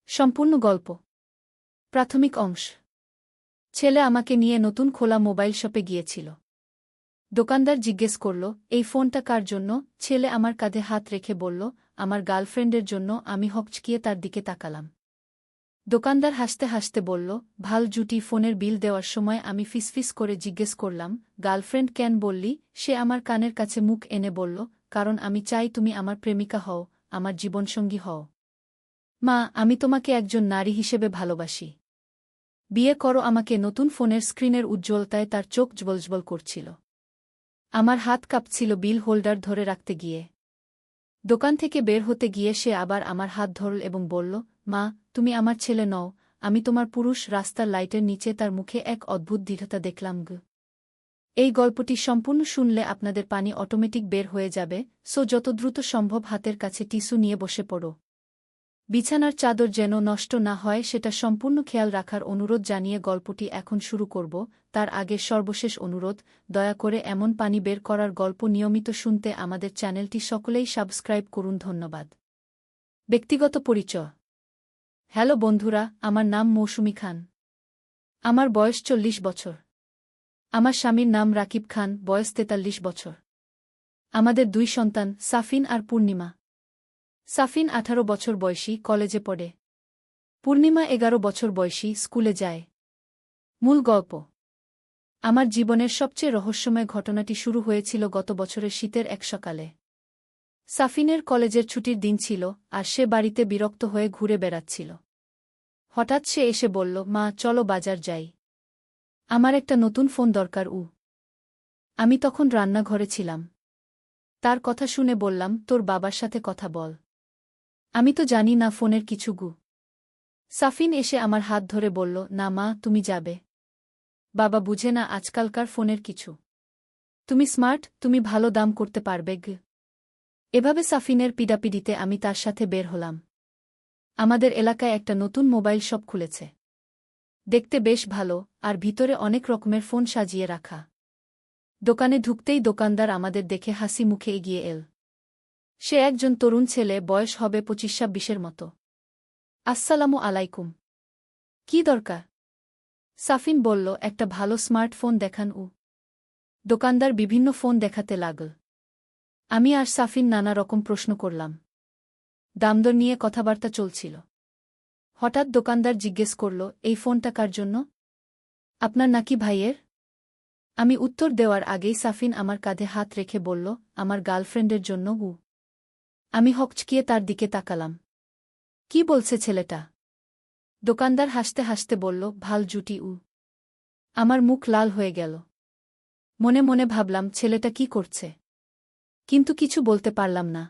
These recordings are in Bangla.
সম্পূর্ণ গল্প। প্রাথমিক অংশ। ছেলে আমাকে নিয়ে নতুন খোলা মোবাইল শপে গিয়েছিল। দোকানদার জিজ্ঞেস করল, এই ফোনটা কার জন্য? ছেলে আমার কাঁধে হাত রেখে বলল, আমার গার্লফ্রেন্ডের জন্য। আমি হকচকিয়ে তার দিকে তাকালাম। দোকানদার হাসতে হাসতে বলল, ভাল জুটি। ফোনের বিল দেওয়ার সময় আমি ফিসফিস করে জিজ্ঞেস করলাম, গার্লফ্রেন্ড কেন বললি? সে আমার কানের কাছে মুখ এনে বলল, কারণ আমি চাই তুমি আমার প্রেমিকা হও, আমার জীবনসঙ্গী হও। মা, আমি তোমাকে একজন নারী হিসেবে ভালোবাসি। বিয়ে করো আমাকে। নতুন ফোনের স্ক্রিনের উজ্জ্বলতায় তার চোখ জ্বলজ্বল করছিল। আমার হাত কাঁপছিল বিল হোল্ডার ধরে রাখতে গিয়ে। দোকান থেকে বের হতে গিয়ে সে আবার আমার হাত ধরল এবং বলল, মা, তুমি আমার ছেলে নও, আমি তোমার পুরুষ। রাস্তার লাইটের নিচে তার মুখে এক অদ্ভুত দৃঢ়তা দেখলাম। এই গল্পটি সম্পূর্ণ শুনলে আপনাদের পানি অটোমেটিক বের হয়ে যাবে, সো যত দ্রুত সম্ভব হাতের কাছে টিস্যু নিয়ে বসে পড়ো। বিছানার চাদর যেন নষ্ট না হয় সেটা সম্পূর্ণ খেয়াল রাখার অনুরোধ জানিয়ে গল্পটি এখন শুরু করব। তার আগে সর্বশেষ অনুরোধ, দয়া করে এমন পানি বের করার গল্প নিয়মিত শুনতে আমাদের চ্যানেলটি সকলেই সাবস্ক্রাইব করুন। ধন্যবাদ। ব্যক্তিগত পরিচয়। হ্যালো বন্ধুরা, আমার নাম মৌসুমী খান। আমার বয়স 40 বছর। আমার স্বামীর নাম রাকিব খান, বয়স 43 বছর। আমাদের 2 সন্তান, সাফিন আর পূর্ণিমা। সাফিন 18 বছর বয়সী, কলেজে পড়ে। পূর্ণিমা 11 বছর বয়সী, স্কুলে যায়। মূল গল্প। আমার জীবনের সবচেয়ে রহস্যময় ঘটনাটি শুরু হয়েছিল গত বছরের শীতের এক সকালে। সাফিনের কলেজের ছুটির দিন ছিল, আর সে বাড়িতে বিরক্ত হয়ে ঘুরে বেড়াচ্ছিল। হঠাৎ সে এসে বলল, মা, চলো বাজার যাই। আমার একটা নতুন ফোন দরকার। আমি তখন রান্নাঘরে ছিলাম। তার কথা শুনে বললাম, তোর বাবার সাথে কথা বল। আমি তো জানি না ফোনের কিছু। সাফিন এসে আমার হাত ধরে বলল, না মা, তুমি যাবে। বাবা বুঝে না আজকালকার ফোনের কিছু। তুমি স্মার্ট, তুমি ভালো দাম করতে পারবে। এভাবে সাফিনের পিডাপিডিতে আমি তার সাথে বের হলাম। আমাদের এলাকায় একটা নতুন মোবাইল শপ খুলেছে। দেখতে বেশ ভালো, আর ভিতরে অনেক রকমের ফোন সাজিয়ে রাখা। দোকানে ঢুকতেই দোকানদার আমাদের দেখে হাসি মুখে এগিয়ে এল। সে একজন তরুণ ছেলে, বয়স হবে 25-26 মতো। আসসালামু আলাইকুম। কি দরকার? সাফিন বলল, একটা ভালো স্মার্টফোন দেখান। দোকানদার বিভিন্ন ফোন দেখাতে লাগল। আমি আর সাফিন নানা রকম প্রশ্ন করলাম। দামদর নিয়ে কথাবার্তা চলছিল। হঠাৎ দোকানদার জিজ্ঞেস করল, এই ফোনটা কার জন্য? আপনার নাকি ভাইয়ের? আমি উত্তর দেওয়ার আগেই সাফিন আমার কাঁধে হাত রেখে বলল, আমার গার্লফ্রেন্ডের জন্য। আমি হকচকিয়ে তার দিকে তাকালাম। কি বলছে ছেলেটা? দোকানদার হাসতে হাসতে বলল, ভাল জুটি। আমার মুখ লাল হয়ে গেল। মনে মনে ভাবলাম, ছেলেটা কি করছে? কিন্তু কিছু বলতে পারলাম না।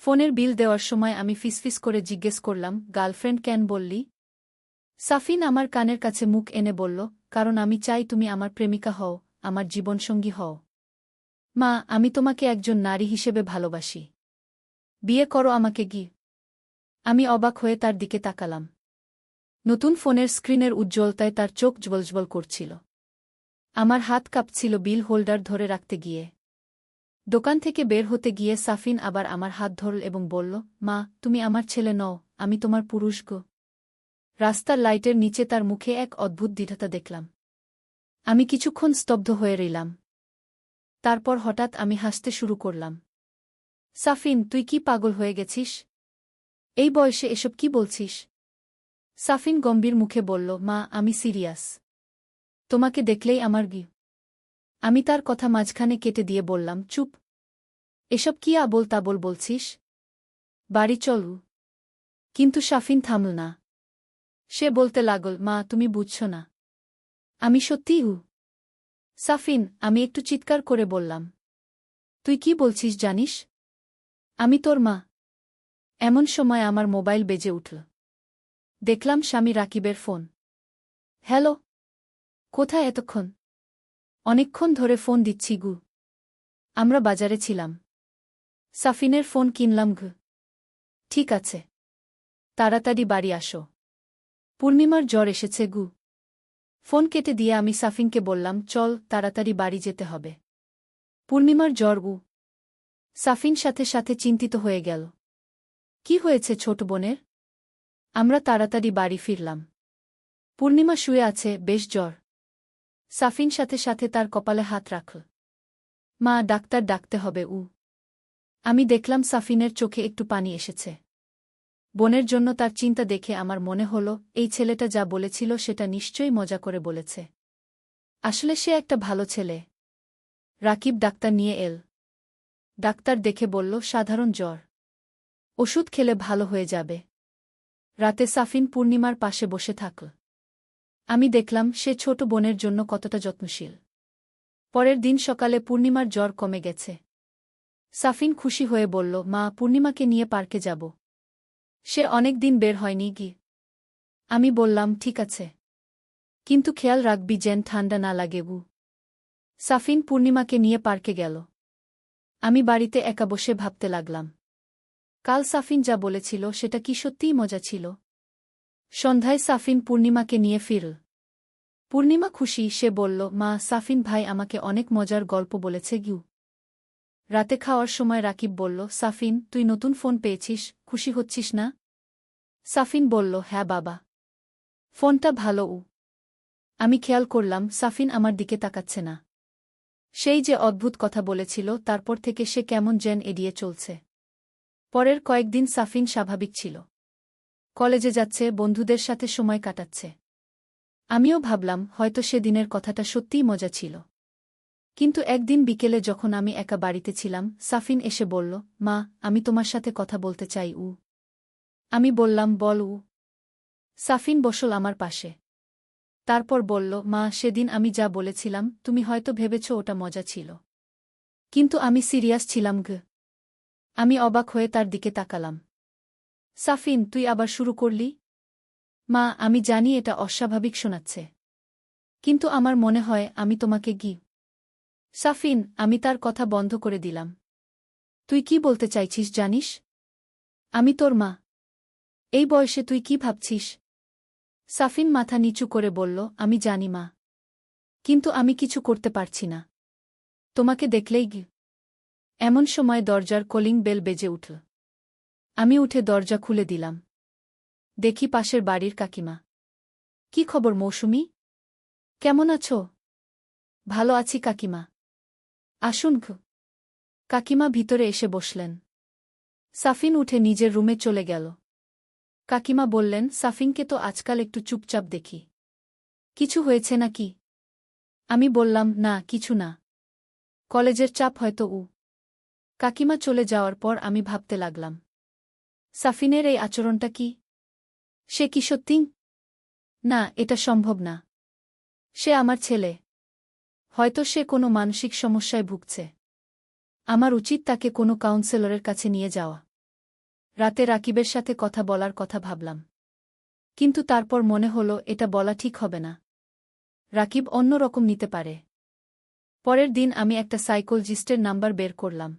ফোনের বিল দেওয়ার সময় আমি ফিসফিস করে জিজ্ঞেস করলাম, গার্লফ্রেন্ড কেন বললি? সাফিন আমার কানের কাছে মুখ এনে বলল, কারণ আমি চাই তুমি আমার প্রেমিকা হও, আমার জীবনসঙ্গী হও। মা, আমি তোমাকে একজন নারী হিসেবে ভালোবাসি। বিয়ে করো আমাকে। আমি অবাক হয়ে তার দিকে তাকালাম। নতুন ফোনের স্ক্রিনের উজ্জ্বলতায় তার চোখ জ্বলজ্বল করছিল। আমার হাত কাঁপছিল বিল হোল্ডার ধরে রাখতে গিয়ে। দোকান থেকে বের হতে গিয়ে সাফিন আবার আমার হাত ধরল এবং বলল, মা, তুমি আমার ছেলে নও, আমি তোমার পুরুষ। রাস্তার লাইটের নিচে তার মুখে এক অদ্ভুত দৃঢ়তা দেখলাম। আমি কিছুক্ষণ স্তব্ধ হয়ে রইলাম। তারপর হঠাৎ আমি হাসতে শুরু করলাম। সাফিন, তুই কি পাগল হয়ে গেছিস? এই বয়সে এসব কি বলছিস? সাফিন গম্ভীর মুখে বলল, মা, আমি সিরিয়াস। তোমাকে দেখলেই আমার আমি তার কথা মাঝখানে কেটে দিয়ে বললাম, চুপ। এসব কি আবোল তাবোল বলছিস? বাড়ি চল। কিন্তু সাফিন থামল না। সে বলতে লাগল, মা, তুমি বুঝছ না। আমি সত্যিই। সাফিন, আমি একটু চিৎকার করে বললাম, তুই কি বলছিস জানিস? আমি তোর মা। এমন সময় আমার মোবাইল বেজে উঠল। দেখলাম স্বামী রাকিবের ফোন। হ্যালো। কোথায় এতক্ষণ? অনেকক্ষণ ধরে ফোন দিচ্ছি। আমরা বাজারে ছিলাম। সাফিনের ফোন কিনলাম। ঠিক আছে। তাড়াতাড়ি বাড়ি আসো। পূর্ণিমার জ্বর এসেছে। ফোন কেটে দিয়ে আমি সাফিনকে বললাম, চল, তাড়াতাড়ি বাড়ি যেতে হবে। পূর্ণিমার জ্বর। সাফিন সাথে সাথে চিন্তিত হয়ে গেল। কি হয়েছে ছোট বোনের? আমরা তাড়াতাড়ি বাড়ি ফিরলাম। পূর্ণিমা শুয়ে আছে, বেশ জ্বর। সাফিন সাথে সাথে তার কপালে হাত রাখল। মা, ডাক্তার ডাকতে হবে। আমি দেখলাম সাফিনের চোখে একটু পানি এসেছে। বোনের জন্য তার চিন্তা দেখে আমার মনে হল, এই ছেলেটা যা বলেছিল সেটা নিশ্চয়ই মজা করে বলেছে। আসলে সে একটা ভালো ছেলে। রাকিব ডাক্তার নিয়ে এল। ডাক্তার দেখে বলল, সাধারণ জ্বর, ওষুধ খেলে ভালো হয়ে যাবে। রাতে সাফিন পূর্ণিমার পাশে বসে থাকল। আমি দেখলাম সে ছোট বোনের জন্য কতটা যত্নশীল। পরের দিন সকালে পূর্ণিমার জ্বর কমে গেছে। সাফিন খুশি হয়ে বলল, মা, পূর্ণিমাকে নিয়ে পার্কে যাব। সে অনেক দিন বের হয়নি গি। আমি বললাম, ঠিক আছে, কিন্তু খেয়াল রাখবি যেন ঠান্ডা না লাগে। সাফিন পূর্ণিমাকে নিয়ে পার্কে গেল। আমি বাড়িতে একা বসে ভাবতে লাগলাম, কাল সাফিন যা বলেছিল সেটা কি সত্যিই মজা ছিল? সন্ধ্যায় সাফিন পূর্ণিমাকে নিয়ে ফিরল। পূর্ণিমা খুশি, সে বলল, মা, সাফিন ভাই আমাকে অনেক মজার গল্প বলেছে গিউ। রাতে খাওয়ার সময় রাকিব বলল, সাফিন, তুই নতুন ফোন পেয়েছিস, খুশি হচ্ছিস না? সাফিন বলল, হ্যাঁ বাবা, ফোনটা ভালো। আমি খেয়াল করলাম সাফিন আমার দিকে তাকাচ্ছে না। সেই যে অদ্ভুত কথা বলেছিল তারপর থেকে সে কেমন যেন এড়িয়ে চলছে। পরের কয়েকদিন সাফিন স্বাভাবিক ছিল। কলেজে যাচ্ছে, বন্ধুদের সাথে সময় কাটাচ্ছে। আমিও ভাবলাম হয়তো সেদিনের কথাটা সত্যিই মজা ছিল। কিন্তু একদিন বিকেলে যখন আমি একা বাড়িতে ছিলাম, সাফিন এসে বলল, মা, আমি তোমার সাথে কথা বলতে চাই। আমি বললাম, বল। সাফিন বসল আমার পাশে। তারপর বলল, মা, সেদিন আমি যা বলেছিলাম তুমি হয়তো ভেবেছ ওটা মজা ছিল, কিন্তু আমি সিরিয়াস ছিলাম। আমি অবাক হয়ে তার দিকে তাকালাম। সাফিন, তুই আবার শুরু করলি? মা, আমি জানি এটা অস্বাভাবিক শোনাচ্ছে, কিন্তু আমার মনে হয় আমি তোমাকে সাফিন, আমি তার কথা বন্ধ করে দিলাম। তুই কি বলতে চাইছিস জানিস? আমি তোর মা। এই বয়সে তুই কি ভাবছিস? সাফিন মাথা নিচু করে বলল, আমি জানি মা, কিন্তু আমি কিছু করতে পারছি না। তোমাকে দেখলেই এমন সময় দরজার কলিং বেল বেজে উঠল। আমি উঠে দরজা খুলে দিলাম। দেখি পাশের বাড়ির কাকিমা। কি খবর মৌসুমি, কেমন আছো? ভালো আছি কাকিমা। আসুন। কাকিমা ভিতরে এসে বসলেন। সাফিন উঠে নিজের রুমে চলে গেল। কাকিমা বললেন, সাফিনকে তো আজকাল একটু চুপচাপ দেখি, কিছু হয়েছে নাকি? আমি বললাম, না, কিছু না, কলেজের চাপ হয়তো। কাকিমা চলে যাওয়ার পর আমি ভাবতে লাগলাম, সাফিনের এই আচরণটা কি? সে কি সত্যি? না, এটা সম্ভব না। সে আমার ছেলে। হয়তো সে কোনো মানসিক সমস্যায় ভুগছে। আমার উচিত তাকে কোনো কাউন্সেলরের কাছে নিয়ে যাওয়া। রাতে রাকিবের সাথে কথা বলার কথা ভাবলাম, কিন্তু তারপর মনে হলো এটা বলা ঠিক হবে না। রাকিব অন্য রকম নিতে পারে। পরের দিন আমি একটা সাইকোলজিস্টের নাম্বার বের করলাম।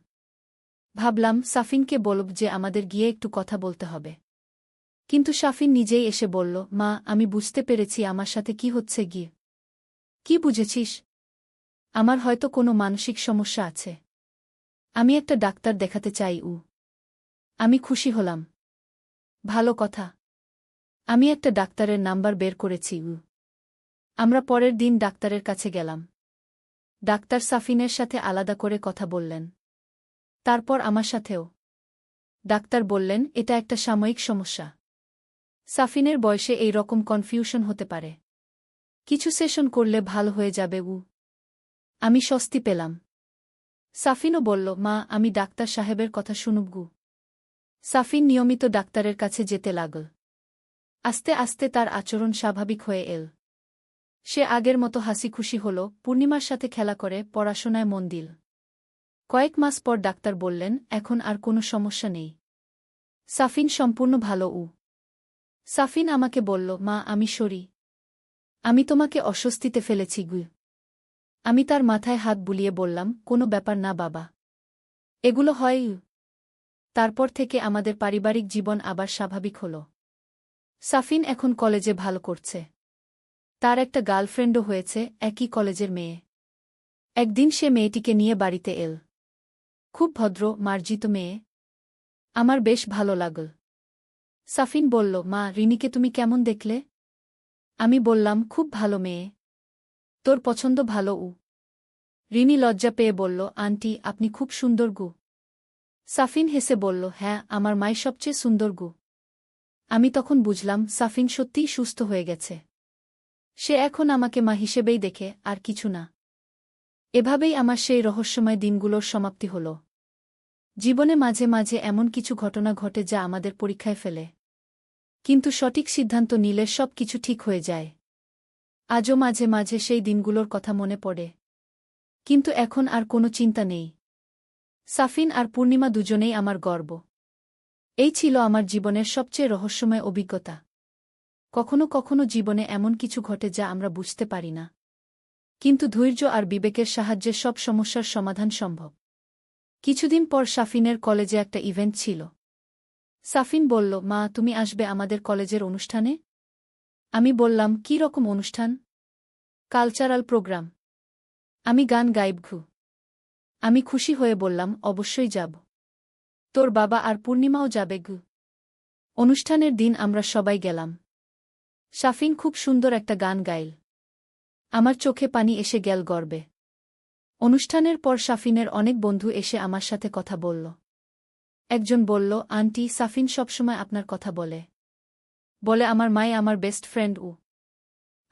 ভাবলাম সাফিনকে বলব যে আমাদের গিয়ে একটু কথা বলতে হবে। কিন্তু সাফিন নিজেই এসে বলল, মা, আমি বুঝতে পেরেছি আমার সাথে কি হচ্ছে। কি বুঝেছিস? আমার হয়তো কোনো মানসিক সমস্যা আছে। আমি একটা ডাক্তার দেখাতে চাই। আমি খুশি হলাম। ভালো কথা। আমি একটা ডাক্তারের নাম্বার বের করেছি। আমরা পরের দিন ডাক্তারের কাছে গেলাম। ডাক্তার সাফিনের সাথে আলাদা করে কথা বললেন। তারপর আমার সাথেও। ডাক্তার বললেন, এটা একটা সাময়িক সমস্যা। সাফিনের বয়সে এই রকম কনফিউশন হতে পারে। কিছু সেশন করলে ভালো হয়ে যাবে। আমি স্বস্তি পেলাম। সাফিনও বলল, মা, আমি ডাক্তার সাহেবের কথা শুনুব। সাফিন নিয়মিত ডাক্তারের কাছে যেতে লাগল। আস্তে আস্তে তার আচরণ স্বাভাবিক হয়ে এল। সে আগের মতো হাসি খুশি হল, পূর্ণিমার সাথে খেলা করে পড়াশোনায় মন দিল। কয়েক মাস পর ডাক্তার বললেন, এখন আর কোনো সমস্যা নেই। সাফিন সম্পূর্ণ ভালো। সাফিন আমাকে বলল, মা, আমি সরি। আমি তোমাকে অস্বস্তিতে ফেলেছি। আমি তার মাথায় হাত বুলিয়ে বললাম, কোনো ব্যাপার না বাবা, এগুলো হয়। তারপর থেকে আমাদের পারিবারিক জীবন আবার স্বাভাবিক হল। সাফিন এখন কলেজে ভালো করছে। তার একটা গার্লফ্রেন্ডও হয়েছে, একই কলেজের মেয়ে। একদিন সে মেয়েটিকে নিয়ে বাড়িতে এল। খুব ভদ্র, মার্জিত মেয়ে। আমার বেশ ভালো লাগল। সাফিন বলল, মা, রিনিকে তুমি কেমন দেখলে? আমি বললাম, খুব ভালো মেয়ে। তোর পছন্দ ভালো উ। রিনি লজ্জা পেয়ে বলল, আন্টি, আপনি খুব সুন্দর গু। সাফিন হেসে বলল, হ্যাঁ, আমার মাই সবচেয়ে সুন্দর গু। আমি তখন বুঝলাম সাফিন সত্যিই সুস্থ হয়ে গেছে। সে এখন আমাকে মা হিসেবেই দেখে, আর কিছু না। এভাবেই আমার সেই রহস্যময় দিনগুলোর সমাপ্তি হল। জীবনে মাঝে মাঝে এমন কিছু ঘটনা ঘটে যা আমাদের পরীক্ষায় ফেলে, কিন্তু সঠিক সিদ্ধান্ত নিলে সব কিছু ঠিক হয়ে যায়। আজও মাঝে মাঝে সেই দিনগুলোর কথা মনে পড়ে, কিন্তু এখন আর কোনো চিন্তা নেই। সাফিন আর পূর্ণিমা দুজনেই আমার গর্ব। এই ছিল আমার জীবনের সবচেয়ে রহস্যময় অভিজ্ঞতা। কখনো কখনো জীবনে এমন কিছু ঘটে যা আমরা বুঝতে পারি না, কিন্তু ধৈর্য আর বিবেকের সাহায্যে সব সমস্যার সমাধান সম্ভব। কিছুদিন পর সাফিনের কলেজে একটা ইভেন্ট ছিল। সাফিন বলল, মা, তুমি আসবে আমাদের কলেজের অনুষ্ঠানে? আমি বললাম, কী রকম অনুষ্ঠান? Cultural program. আমি গান গাইবঘু। আমি খুশি হয়ে বললাম, অবশ্যই যাব। তোর বাবা আর পূর্ণিমাও যাবে গু। অনুষ্ঠানের দিন আমরা সবাই গেলাম। সাফিন খুব সুন্দর একটা গান গাইল। আমার চোখে পানি এসে গেল গর্বে। অনুষ্ঠানের পর সাফিনের অনেক বন্ধু এসে আমার সাথে কথা বলল। একজন বলল, আন্টি, সাফিন সবসময় আপনার কথা বলে। বলে আমার মাই আমার বেস্ট ফ্রেন্ড উ।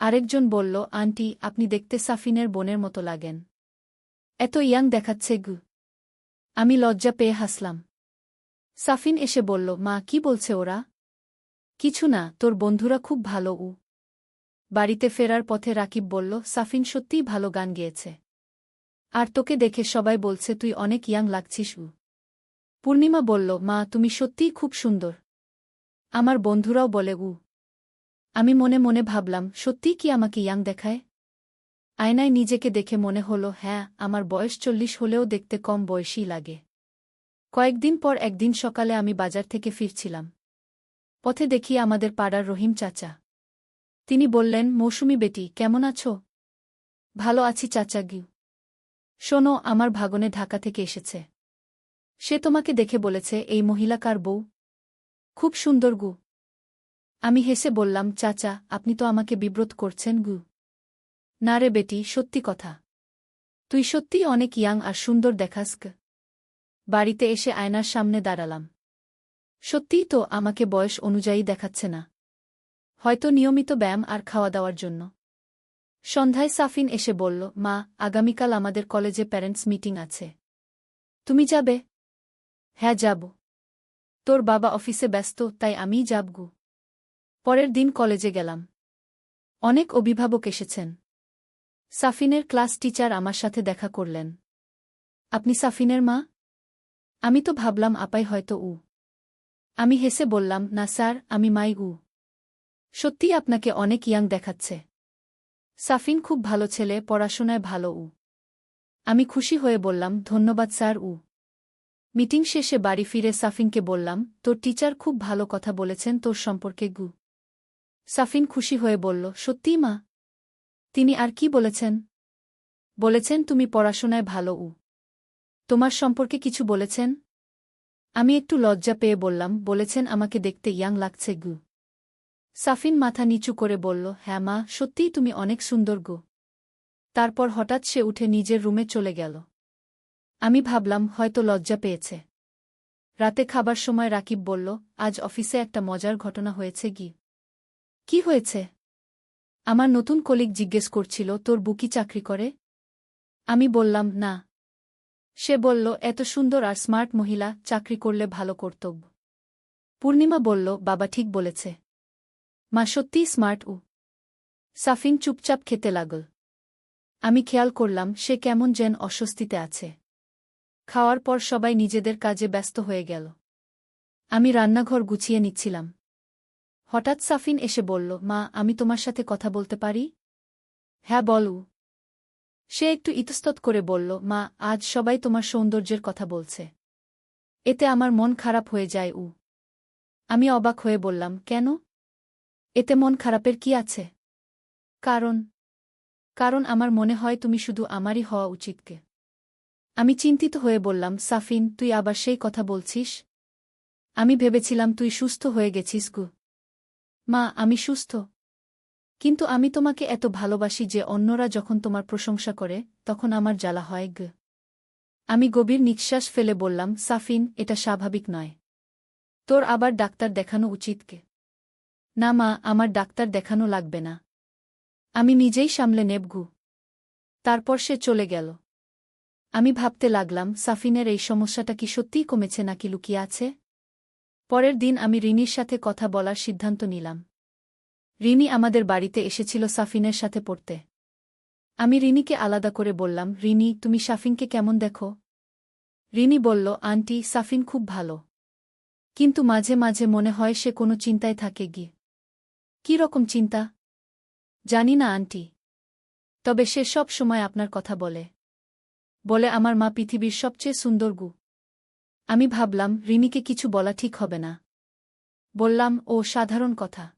আরেকজন বলল, আন্টি, আপনি দেখতে সাফিনের বোনের মতো লাগেন। এত ইয়াং দেখাচ্ছে গু। আমি লজ্জা পেয়ে হাসলাম। সাফিন এসে বলল, মা, কি বলছে ওরা? কিছু না, তোর বন্ধুরা খুব ভালো উ। বাড়িতে ফেরার পথে রাকিব বলল, সাফিন সত্যিই ভালো গান গেয়েছে। আর তোকে দেখে সবাই বলছে তুই অনেক ইয়াং লাগছিস উ। পূর্ণিমা বলল, মা, তুমি সত্যিই খুব সুন্দর। আমার বন্ধুরাও বলে উ। আমি মনে মনে ভাবলাম, সত্যিই কি আমাকে ইয়াং দেখায়? আয়নায় নিজেকে দেখে মনে হলো, হ্যাঁ, আমার বয়স 40 হলেও দেখতে কম বয়সী লাগে। কয়েকদিন পর একদিন সকালে আমি বাজার থেকে ফিরছিলাম। পথে দেখি আমাদের পাড়ার রহিম চাচা। তিনি বললেন, মৌসুমী বেটি, কেমন আছো? ভালো আছি চাচা গিউ। শোনো, আমার ভাগনে ঢাকা থেকে এসেছে। সে তোমাকে দেখে বলেছে এই মহিলা কার বউ। খুব সুন্দর গু। আমি হেসে বললাম, চাচা, আপনি তো আমাকে বিব্রত করছেন গু। না রে বেটি, সত্যি কথা। তুই সত্যিই অনেক ইয়াং আর সুন্দর দেখাস গ। বাড়িতে এসে আয়নার সামনে দাঁড়ালাম। সত্যিই তো আমাকে বয়স অনুযায়ী দেখাচ্ছে না। হয়তো নিয়মিত ব্যায়াম আর খাওয়া দাওয়ার জন্য। সন্ধ্যায় সাফিন এসে বলল, মা, আগামীকাল আমাদের কলেজে প্যারেন্টস মিটিং আছে। তুমি যাবে? হ্যাঁ, যাব। তোর বাবা অফিসে ব্যস্ত, তাই আমিই যাবগু। পরের দিন কলেজে গেলাম। অনেক অভিভাবক এসেছেন। সাফিনের ক্লাস টিচার আমার সাথে দেখা করলেন। আপনি সাফিনের মা? আমি তো ভাবলাম আপাই হয়তো উ। আমি হেসে বললাম, না স্যার, আমি মাই উ। সত্যিই আপনাকে অনেক ইয়াং দেখাচ্ছে। সাফিন খুব ভালো ছেলে, পড়াশোনায় ভালো উ। আমি খুশি হয়ে বললাম, ধন্যবাদ স্যার উ। মিটিং শেষে বাড়ি ফিরে সাফিনকে বললাম, তোর টিচার খুব ভালো কথা বলেছেন তোর সম্পর্কে গু। সাফিন খুশি হয়ে বলল, সত্যিই মা? তিনি আর কি বলেছেন? বলেছেন তুমি পড়াশোনায় ভালো উ। তোমার সম্পর্কে কিছু বলেছেন? আমি একটু লজ্জা পেয়ে বললাম, বলেছেন আমাকে দেখতে ইয়াং লাগছে গু। সাফিন মাথা নিচু করে বলল, হ্যাঁ মা, সত্যিই তুমি অনেক সুন্দর গো। তারপর হঠাৎ সে উঠে নিজের রুমে চলে গেল। আমি ভাবলাম হয়তো লজ্জা পেয়েছে। রাতে খাবার সময় রাকিব বলল, আজ অফিসে একটা মজার ঘটনা হয়েছে গি। কি হয়েছে? আমার নতুন কলিগ জিজ্ঞেস করছিল, তোর বুকি চাকরি করে? আমি বললাম, না। সে বলল, এত সুন্দর আর স্মার্ট মহিলা, চাকরি করলে ভালো কর্তব্য। পূর্ণিমা বলল, বাবা ঠিক বলেছে। মা সত্যিই স্মার্ট উ। সাফিন চুপচাপ খেতে লাগল। আমি খেয়াল করলাম সে কেমন যেন অস্বস্তিতে আছে। খাওয়ার পর সবাই নিজেদের কাজে ব্যস্ত হয়ে গেল। আমি রান্নাঘর গুছিয়ে নিচ্ছিলাম। হঠাৎ সাফিন এসে বলল, মা, আমি তোমার সাথে কথা বলতে পারি? হ্যাঁ, বলু। সে একটু ইতস্তত করে বলল, মা, আজ সবাই তোমার সৌন্দর্যের কথা বলছে। এতে আমার মন খারাপ হয়ে যায় উ। আমি অবাক হয়ে বললাম, কেন? এতে মন খারাপের কি আছে? কারণ কারণ আমার মনে হয় তুমি শুধু আমারই হওয়া উচিতকে। আমি চিন্তিত হয়ে বললাম, সাফিন, তুই আবার সেই কথা বলছিস? আমি ভেবেছিলাম তুই সুস্থ হয়ে গেছিস গু। মা, আমি সুস্থ। কিন্তু আমি তোমাকে এত ভালোবাসি যে অন্যরা যখন তোমার প্রশংসা করে তখন আমার জ্বালা হয় গ। আমি গভীর নিঃশ্বাস ফেলে বললাম, সাফিন, এটা স্বাভাবিক নয়। তোর আবার ডাক্তার দেখানো উচিত কে? না মা, আমার ডাক্তার দেখানো লাগবে না। আমি নিজেই সামলে নেব গু। তারপর সে চলে গেল। আমি ভাবতে লাগলাম, সাফিনের এই সমস্যাটা কি সত্যিই কমেছে নাকি লুকিয়ে আছে? পরের দিন আমি রিনির সাথে কথা বলার সিদ্ধান্ত নিলাম। রিনি আমাদের বাড়িতে এসেছিল সাফিনের সাথে পড়তে। আমি রিনিকে আলাদা করে বললাম, রিনি, তুমি সাফিনকে কেমন দেখো? রিনি বলল, আন্টি, সাফিন খুব ভালো। কিন্তু মাঝে মাঝে মনে হয় সে কোনো চিন্তায় থাকে গিয়ে। কী রকম চিন্তা? জানি না আন্টি। তবে সে সব সময় আপনার কথা বলে। বলে আমার মা পৃথিবীর সবচেয়ে সুন্দর গু। আমি ভাবলাম, রিনিকে কিছু বলা ঠিক হবে না। বললাম, ও সাধারণ কথা।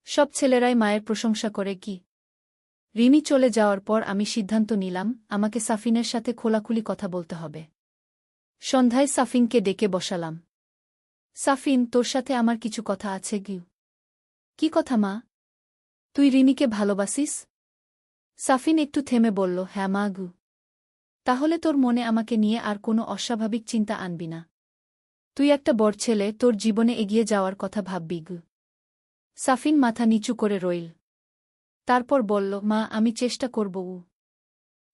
সব ছেলেরাই মায়ের প্রশংসা করে কি? রিনি চলে যাওয়ার পর আমি সিদ্ধান্ত নিলাম, আমাকে সাফিনের সাথে খোলাখুলি কথা বলতে হবে। সন্ধ্যায় সাফিনকে ডেকে বসালাম। সাফিন, তোর সাথে আমার কিছু কথা আছে গিউ। কি কথা মা? তুই রিনিকে ভালোবাসিস? সাফিন একটু থেমে বলল, হ্যাঁ মা গু। তাহলে তোর মনে আমাকে নিয়ে আর কোনো অস্বাভাবিক চিন্তা আনবি না। তুই একটা বড় ছেলে, তোর জীবনে এগিয়ে যাওয়ার কথা ভাববি গু। সাফিন মাথা নিচু করে রইল। তারপর বলল, মা, আমি চেষ্টা করব।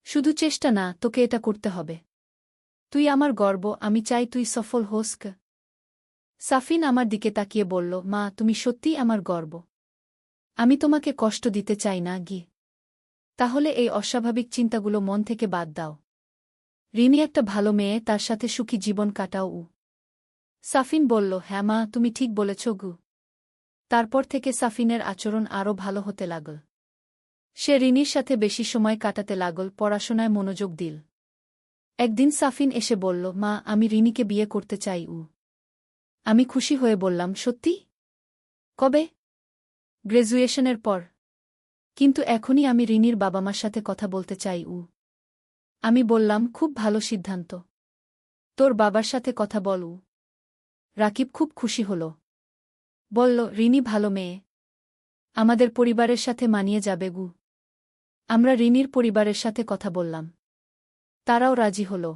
শুধু চেষ্টা না, তোকে এটা করতে হবে। তুই আমার গর্ব, আমি চাই তুই সফল হোস ক। সাফিন আমার দিকে তাকিয়ে বলল, মা, তুমি সত্যিই আমার গর্ব। আমি তোমাকে কষ্ট দিতে চাই না গি। তাহলে এই অস্বাভাবিক চিন্তাগুলো মন থেকে বাদ দাও। রিনি একটা ভালো মেয়ে, তার সাথে সুখী জীবন কাটাও। সাফিন বলল, হ্যাঁ মা, তুমি ঠিক বলেছ গু। তারপর থেকে সাফিনের আচরণ আরও ভালো হতে লাগল। সে রিনির সাথে বেশি সময় কাটাতে লাগল, পড়াশোনায় মনোযোগ দিল। একদিন সাফিন এসে বলল, মা, আমি রিনিকে বিয়ে করতে চাই। আমি খুশি হয়ে বললাম, সত্যি? কবে? গ্র্যাজুয়েশনের পর। কিন্তু এখনই আমি রিনির বাবা মার সাথে কথা বলতে চাই। আমি বললাম, খুব ভালো সিদ্ধান্ত। তোর বাবার সাথে কথা বল। রাকিব খুব খুশি হল। বলল, রিনি ভালো মেয়ে। আমাদের পরিবারের সাথে মানিয়ে যাবে গু। আমরা রিনির পরিবারের সাথে কথা বললাম। তারাও রাজি হল।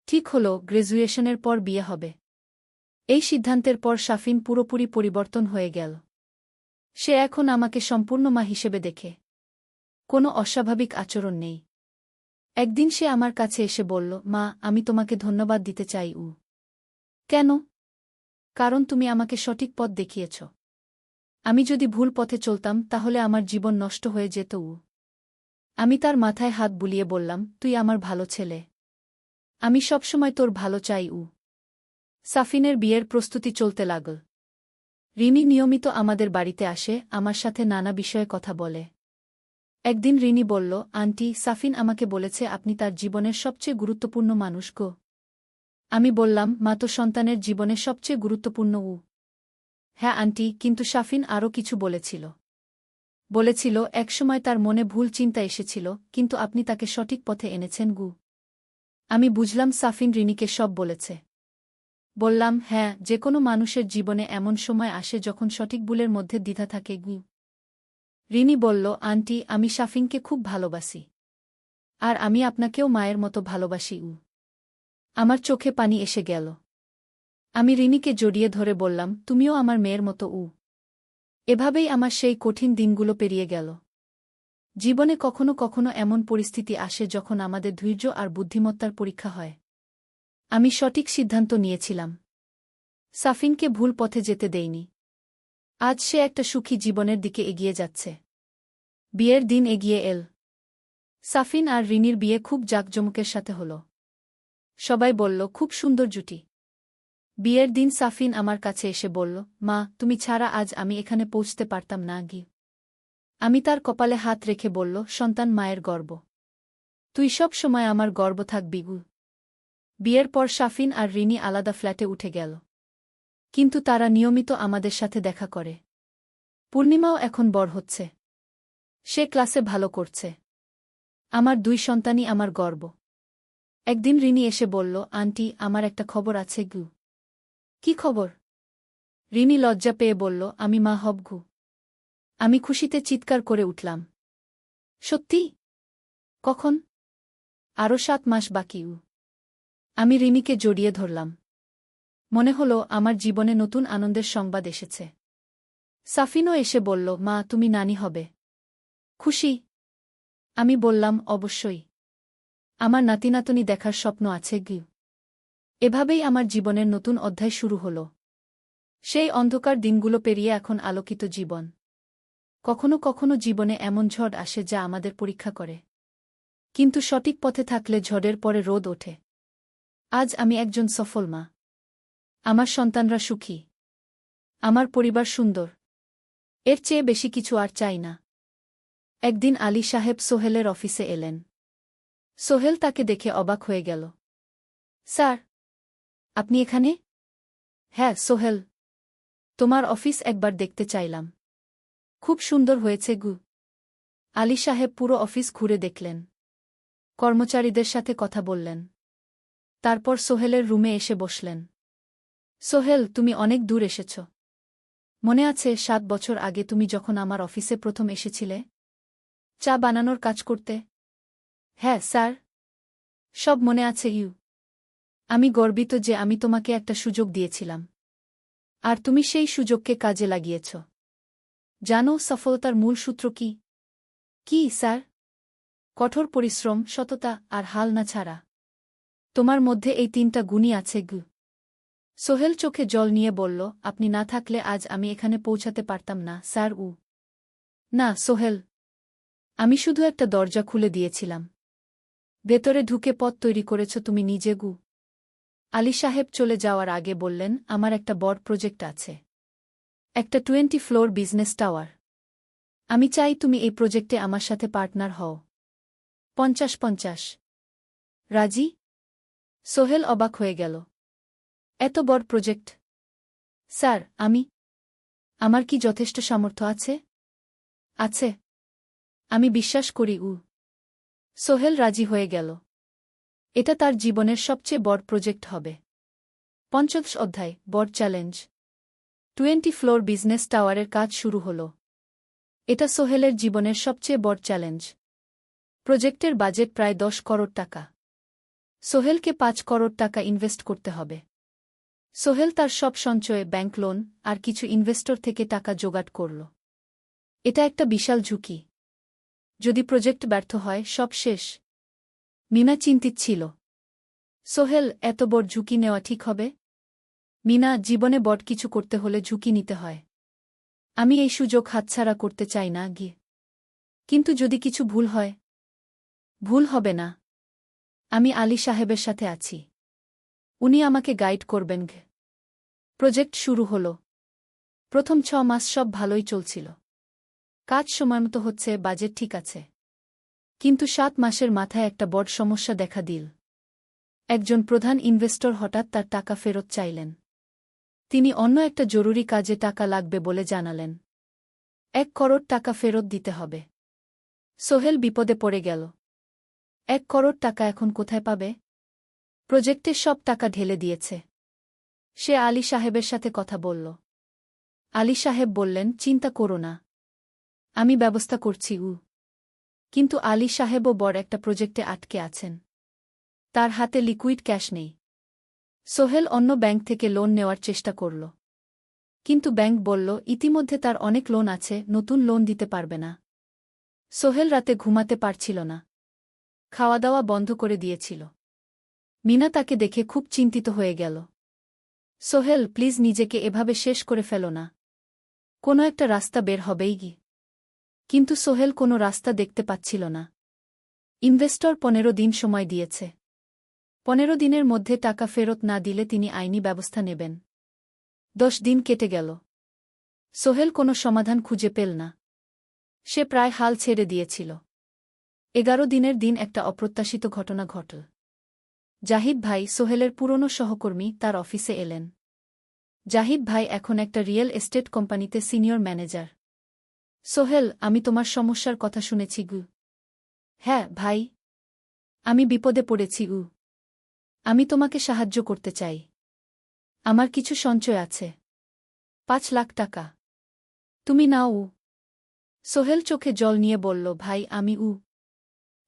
ঠিক হল, গ্র্যাজুয়েশনের পর বিয়ে হবে। এই সিদ্ধান্তের পর সাফিন পুরোপুরি পরিবর্তন হয়ে গেল। সে এখন আমাকে সম্পূর্ণ মা হিসেবে দেখে। কোনো অস্বাভাবিক আচরণ নেই। একদিন সে আমার কাছে এসে বলল, মা, আমি তোমাকে ধন্যবাদ দিতে চাই। কেন? কারণ তুমি আমাকে সঠিক পথ দেখিয়েছ। আমি যদি ভুল পথে চলতাম তাহলে আমার জীবন নষ্ট হয়ে যেত। আমি তার মাথায় হাত বুলিয়ে বললাম, তুই আমার ভালো ছেলে। আমি সবসময় তোর ভালো চাই। সাফিনের বিয়ের প্রস্তুতি চলতে লাগল। রিনি নিয়মিত আমাদের বাড়িতে আসে, আমার সাথে নানা বিষয়ে কথা বলে। একদিন রিনি বলল, আন্টি, সাফিন আমাকে বলেছে আপনি তার জীবনের সবচেয়ে গুরুত্বপূর্ণ মানুষ গো। আমি বললাম, মা তো সন্তানের জীবনে সবচেয়ে গুরুত্বপূর্ণ। হ্যাঁ আন্টি, কিন্তু সাফিন আরও কিছু বলেছিল। বলেছিল, একসময় তার মনে ভুল চিন্তা এসেছিল, কিন্তু আপনি তাকে সঠিক পথে এনেছেন গু। আমি বুঝলাম সাফিন রিনিকে সব বলেছে। বললাম, হ্যাঁ, যে কোনো মানুষের জীবনে এমন সময় আসে যখন সঠিক ভুলের মধ্যে দ্বিধা থাকে গু। রিনি বলল, আন্টি, আমি সাফিনকে খুব ভালোবাসি। আর আমি আপনাকেও মায়ের মতো ভালোবাসি। আমার চোখে পানি এসে গেল। আমি রিনিকে জড়িয়ে ধরে বললাম, তুমিও আমার মেয়ের মতো। এভাবেই আমার সেই কঠিন দিনগুলো পেরিয়ে গেল। জীবনে কখনো কখনো এমন পরিস্থিতি আসে যখন আমাদের ধৈর্য আর বুদ্ধিমত্তার পরীক্ষা হয়। আমি সঠিক সিদ্ধান্ত নিয়েছিলাম। সাফিনকে ভুল পথে যেতে দেইনি। আজ সে একটা সুখী জীবনের দিকে এগিয়ে যাচ্ছে। বিয়ের দিন এগিয়ে এল। সাফিন আর রিনির বিয়ে খুব জাঁকজমকের সাথে হল। সবাই বলল, খুব সুন্দর জুটি। বিয়ের দিন সাফিন আমার কাছে এসে বলল, মা, তুমি ছাড়া আজ আমি এখানে পৌঁছতে পারতাম না গি। আমি তার কপালে হাত রেখে বলল, সন্তান মায়ের গর্ব। তুই সব সময় আমার গর্ব থাকবি গু। বিয়ের পর সাফিন আর রিনি আলাদা ফ্ল্যাটে উঠে গেল। কিন্তু তারা নিয়মিত আমাদের সাথে দেখা করে। পূর্ণিমাও এখন বড় হচ্ছে। সে ক্লাসে ভালো করছে। আমার দুই সন্তানই আমার গর্ব। একদিন রিনি এসে বলল, আন্টি, আমার একটা খবর আছে গু। কি খবর? রিনি লজ্জা পেয়ে বলল, আমি মা হবঘু। আমি খুশিতে চিৎকার করে উঠলাম। সত্যি? কখন? আরও 7 মাস বাকি। আমি রিনিকে জড়িয়ে ধরলাম। মনে হলো আমার জীবনে নতুন আনন্দের সংবাদ এসেছে। সাফিনও এসে বলল, মা তুমি নানি হবে। খুশি? আমি বললাম, অবশ্যই। আমার নাতিনাতনি দেখার স্বপ্ন আছে গি। এভাবেই আমার জীবনের নতুন অধ্যায় শুরু হল। সেই অন্ধকার দিনগুলো পেরিয়ে এখন আলোকিত জীবন। কখনো কখনো জীবনে এমন ঝড় আসে যা আমাদের পরীক্ষা করে। কিন্তু সঠিক পথে থাকলে ঝড়ের পরে রোদ ওঠে। আজ আমি একজন সফল মা। আমার সন্তানরা সুখী। আমার পরিবার সুন্দর। এর চেয়ে বেশি কিছু আর চাই না। একদিন আলী সাহেব সোহেলের অফিসে এলেন। সোহেল তাকে দেখে অবাক হয়ে গেল। স্যার, আপনি এখানে? হ্যাঁ সোহেল, তোমার অফিস একবার দেখতে চাইলাম। খুব সুন্দর হয়েছে গু। আলী সাহেব পুরো অফিস ঘুরে দেখলেন। কর্মচারীদের সাথে কথা বললেন। তারপর সোহেলের রুমে এসে বসলেন। সোহেল, তুমি অনেক দূর এসেছ। মনে আছে 7 বছর আগে তুমি যখন আমার অফিসে প্রথম এসেছিলে? চা বানানোর কাজ করতে? হ্যাঁ স্যার, সব মনে আছে ইউ। আমি গর্বিত যে আমি তোমাকে একটা সুযোগ দিয়েছিলাম। আর তুমি সেই সুযোগকে কাজে লাগিয়েছ। জানো সফলতার মূল সূত্র কি? কি স্যার? কঠোর পরিশ্রম, সততা আর হাল না ছাড়া। তোমার মধ্যে এই 3টা গুণই আছে গু। সোহেল চোখে জল নিয়ে বলল, আপনি না থাকলে আজ আমি এখানে পৌঁছাতে পারতাম না স্যার। না সোহেল, আমি শুধু একটা দরজা খুলে দিয়েছিলাম। ভেতরে ঢুকে পথ তৈরি করেছ তুমি নিজে গু। আলী সাহেব চলে যাওয়ার আগে বললেন, আমার একটা বড় প্রজেক্ট আছে। একটা 20 ফ্লোর বিজনেস টাওয়ার। আমি চাই তুমি এই প্রজেক্টে আমার সাথে পার্টনার হও। 50-50। রাজি? সোহেল অবাক হয়ে গেল। এত বড় প্রজেক্ট? স্যার, আমার কি যথেষ্ট সামর্থ্য আছে? আছে। আমি বিশ্বাস করি। সোহেল রাজি হয়ে গেল। এটা তার জীবনের সবচেয়ে বড় প্রজেক্ট হবে। 50 অধ্যায়, বড় চ্যালেঞ্জ। 20 ফ্লোর বিজনেস টাওয়ারের কাজ শুরু হল। এটা সোহেলের জীবনের সবচেয়ে বড় চ্যালেঞ্জ। প্রজেক্টের বাজেট প্রায় 10 করোড় টাকা। সোহেলকে 5 করোড় টাকা ইনভেস্ট করতে হবে। সোহেল তার সব সঞ্চয়ে, ব্যাংক লোন আর কিছু ইনভেস্টর থেকে টাকা জোগাড় করল। এটা একটা বিশাল ঝুঁকি। যদি প্রজেক্ট ব্যর্থ হয়, সব শেষ। মিনা চিন্তিত ছিল। সোহেল, এত বড় ঝুঁকি নেওয়া ঠিক হবে? মিনা, জীবনে বড় কিছু করতে হলে ঝুঁকি নিতে হয়। আমি এই সুযোগ হাতছাড়া করতে চাই না গিয়ে। কিন্তু যদি কিছু ভুল হয়? ভুল হবে না। আমি আলী সাহেবের সাথে আছি। উনি আমাকে গাইড করবেন। প্রজেক্ট শুরু হল। প্রথম 6 মাস সব ভালোই চলছিল। কাজ সময়মতো হচ্ছে, বাজেট ঠিক আছে। কিন্তু 7 মাসের মাথায় একটা বড় সমস্যা দেখা দিল। একজন প্রধান ইনভেস্টর হঠাৎ তার টাকা ফেরত চাইলেন। তিনি অন্য একটা জরুরি কাজে টাকা লাগবে বলে জানালেন। 1 করোড় টাকা ফেরত দিতে হবে। সোহেল বিপদে পড়ে গেল। 1 করোড় টাকা এখন কোথায় পাবে? প্রজেক্টে সব টাকা ঢেলে দিয়েছে। সে আলী সাহেবের সাথে কথা বলল। আলী সাহেব বললেন, চিন্তা করো না, আমি ব্যবস্থা করছি। কিন্তু আলী সাহেবও বড় একটা প্রজেক্টে আটকে আছেন। তার হাতে লিকুইড ক্যাশ নেই। সোহেল অন্য ব্যাংক থেকে লোন নেওয়ার চেষ্টা করল। কিন্তু ব্যাংক বলল, ইতিমধ্যে তার অনেক লোন আছে, নতুন লোন দিতে পারবে না। সোহেল রাতে ঘুমাতে পারছিল না। খাওয়া দাওয়া বন্ধ করে দিয়েছিল। মিনা তাকে দেখে খুব চিন্তিত হয়ে গেল। সোহেল, প্লিজ নিজেকে এভাবে শেষ করে ফেলো না। কোনো একটা রাস্তা বের হবেই কি। কিন্তু সোহেল কোনো রাস্তা দেখতে পাচ্ছিল না। ইনভেস্টর 15 দিন সময় দিয়েছে। 15 দিনের মধ্যে টাকা ফেরত না দিলে তিনি আইনি ব্যবস্থা নেবেন। 10 দিন কেটে গেল। সোহেল কোনো সমাধান খুঁজে পেল না। সে প্রায় হাল ছেড়ে দিয়েছিল। 11 দিনের দিন একটা অপ্রত্যাশিত ঘটনা ঘটল। জাহিদ ভাই, সোহেলের পুরনো সহকর্মী, তার অফিসে এলেন। জাহিদ ভাই এখন একটা রিয়েল এস্টেট কোম্পানিতে সিনিয়র ম্যানেজার। সোহেল, আমি তোমার সমস্যার কথা শুনেছি গু। হ্যাঁ ভাই, আমি বিপদে পড়েছি। আমি তোমাকে সাহায্য করতে চাই। আমার কিছু সঞ্চয় আছে। 5 লাখ টাকা। তুমি নাও। সোহেল চোখে জল নিয়ে বলল, ভাই আমি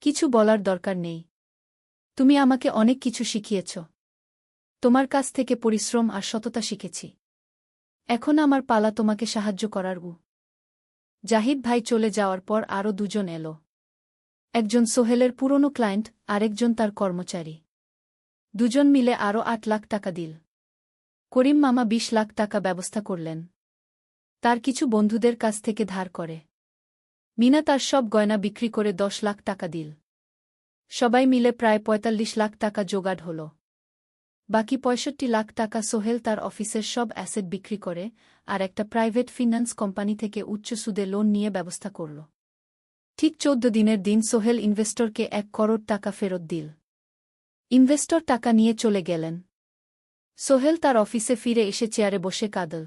কিছু বলার দরকার নেই। তুমি আমাকে অনেক কিছু শিখিয়েছ। তোমার কাছ থেকে পরিশ্রম আর সততা শিখেছি। এখন আমার পালা তোমাকে সাহায্য করার। জাহিদ ভাই চলে যাওয়ার পর আরও দুজন এলো। একজন সোহেলের পুরনো ক্লায়েন্ট, আরেকজন তার কর্মচারী। দুজন মিলে আরও 8 লাখ টাকা দিল। করিম মামা 20 লাখ টাকা ব্যবস্থা করলেন। তার কিছু বন্ধুদের কাছ থেকে ধার করে। মিনা তার সব গয়না বিক্রি করে 10 লাখ টাকা দিল। সবাই মিলে প্রায় 45 লাখ টাকা জোগাড় হল। বাকি 65 লাখ টাকা সোহেল তার অফিসের সব অ্যাসেট বিক্রি করে আর একটা প্রাইভেট ফিন্যান্স কোম্পানি থেকে উচ্চ সুদে লোন নিয়ে ব্যবস্থা করল। ঠিক 14 দিনের দিন সোহেল ইনভেস্টরকে 1 করোড় টাকা ফেরত দিল। ইনভেস্টর টাকা নিয়ে চলে গেলেন। সোহেল তার অফিসে ফিরে এসে চেয়ারে বসে কাঁদল।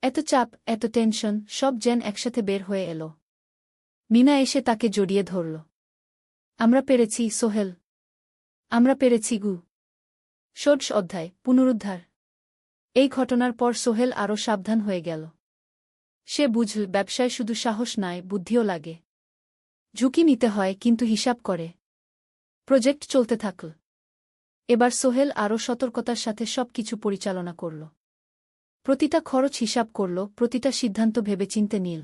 এত চাপ, এত টেনশন, সব যেন একসাথে বের হয়ে এল। মিনা এসে তাকে জড়িয়ে ধরল। আমরা পেরেছি সোহেল। আমরা পেরেছি। 16 অধ্যায় পুনরুদ্ধার। এই ঘটনার পর সোহেল আরও সাবধান হয়ে গেল। সে বুঝল ব্যবসায় শুধু সাহস নয়, বুদ্ধিও লাগে। ঝুঁকি নিতে হয়, কিন্তু হিসাব করে। প্রজেক্ট চলতে থাকল। এবার সোহেল আরও সতর্কতার সাথে সবকিছু পরিচালনা করল। প্রতিটা খরচ হিসাব করল, প্রতিটা সিদ্ধান্ত ভেবেচিন্তে নিল।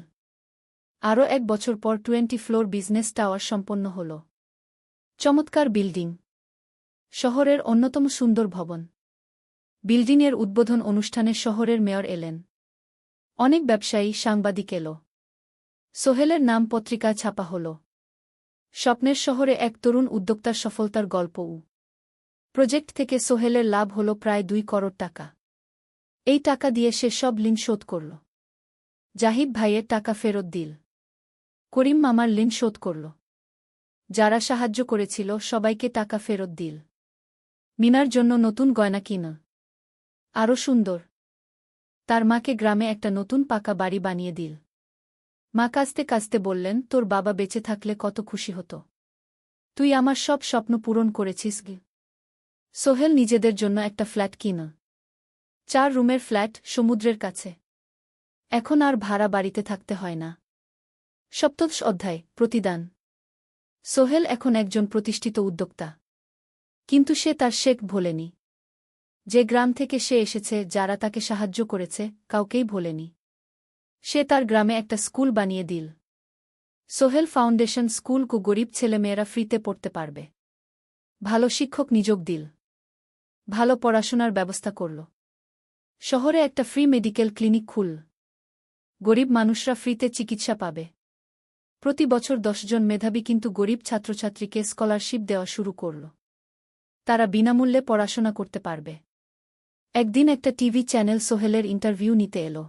আরও 1 বছর পর 20 ফ্লোর বিজনেস টাওয়ার সম্পন্ন হল। চমৎকার বিল্ডিং। শহরের অন্যতম সুন্দর ভবন। বিল্ডিংয়ের উদ্বোধন অনুষ্ঠানে শহরের মেয়র এলেন। অনেক ব্যবসায়ী, সাংবাদিক এলো। সোহেলের নাম পত্রিকায় ছাপা হল। স্বপ্নের শহরে এক তরুণ উদ্যোক্তার সফলতার গল্প। প্রজেক্ট থেকে সোহেলের লাভ হল প্রায় 2 করোড় টাকা। এই টাকা দিয়ে সে সব ঋণ শোধ করল। জাহিদ ভাইয়ের টাকা ফেরত দিল। করিম মামার ঋণ শোধ করল। যারা সাহায্য করেছিল সবাইকে টাকা ফেরত দিল। মিনার জন্য নতুন গয়না কিনল। আরও সুন্দর। তার মাকে গ্রামে একটা নতুন পাকা বাড়ি বানিয়ে দিল। মা কাঁদতে কাঁদতে বললেন, তোর বাবা বেঁচে থাকলে কত খুশি হতো। তুই আমার সব স্বপ্ন পূরণ করেছিস। সোহেল নিজেদের জন্য একটা ফ্ল্যাট কিনল। 4 রুমের ফ্ল্যাট, সমুদ্রের কাছে। এখন আর ভাড়া বাড়িতে থাকতে হয় না। 17 অধ্যায় প্রতিদান। সোহেল এখন একজন প্রতিষ্ঠিত উদ্যোক্তা। কিন্তু সে তার শেখ ভোলেনি। যে গ্রাম থেকে সে এসেছে, যারা তাকে সাহায্য করেছে, কাউকেই ভোলেনি। সে তার গ্রামে একটা স্কুল বানিয়ে দিল। সোহেল ফাউন্ডেশন স্কুল কো গরিব ছেলেমেয়েরা ফ্রিতে পড়তে পারবে। ভালো শিক্ষক নিযোগ দিল। ভালো পড়াশোনার ব্যবস্থা করল। শহরে একটা ফ্রি মেডিকেল ক্লিনিক খুলল। গরিব মানুষরা ফ্রিতে চিকিৎসা পাবে। প্রতি বছর 10 জন মেধাবী কিন্তু গরিব ছাত্রছাত্রীকে স্কলারশিপ দেওয়া শুরু করল। তারা বিনামূল্যে পড়াশোনা করতে পারবে। একদিন একটা টিভি চ্যানেল সোহেলের ইন্টারভিউ নিতে এলো।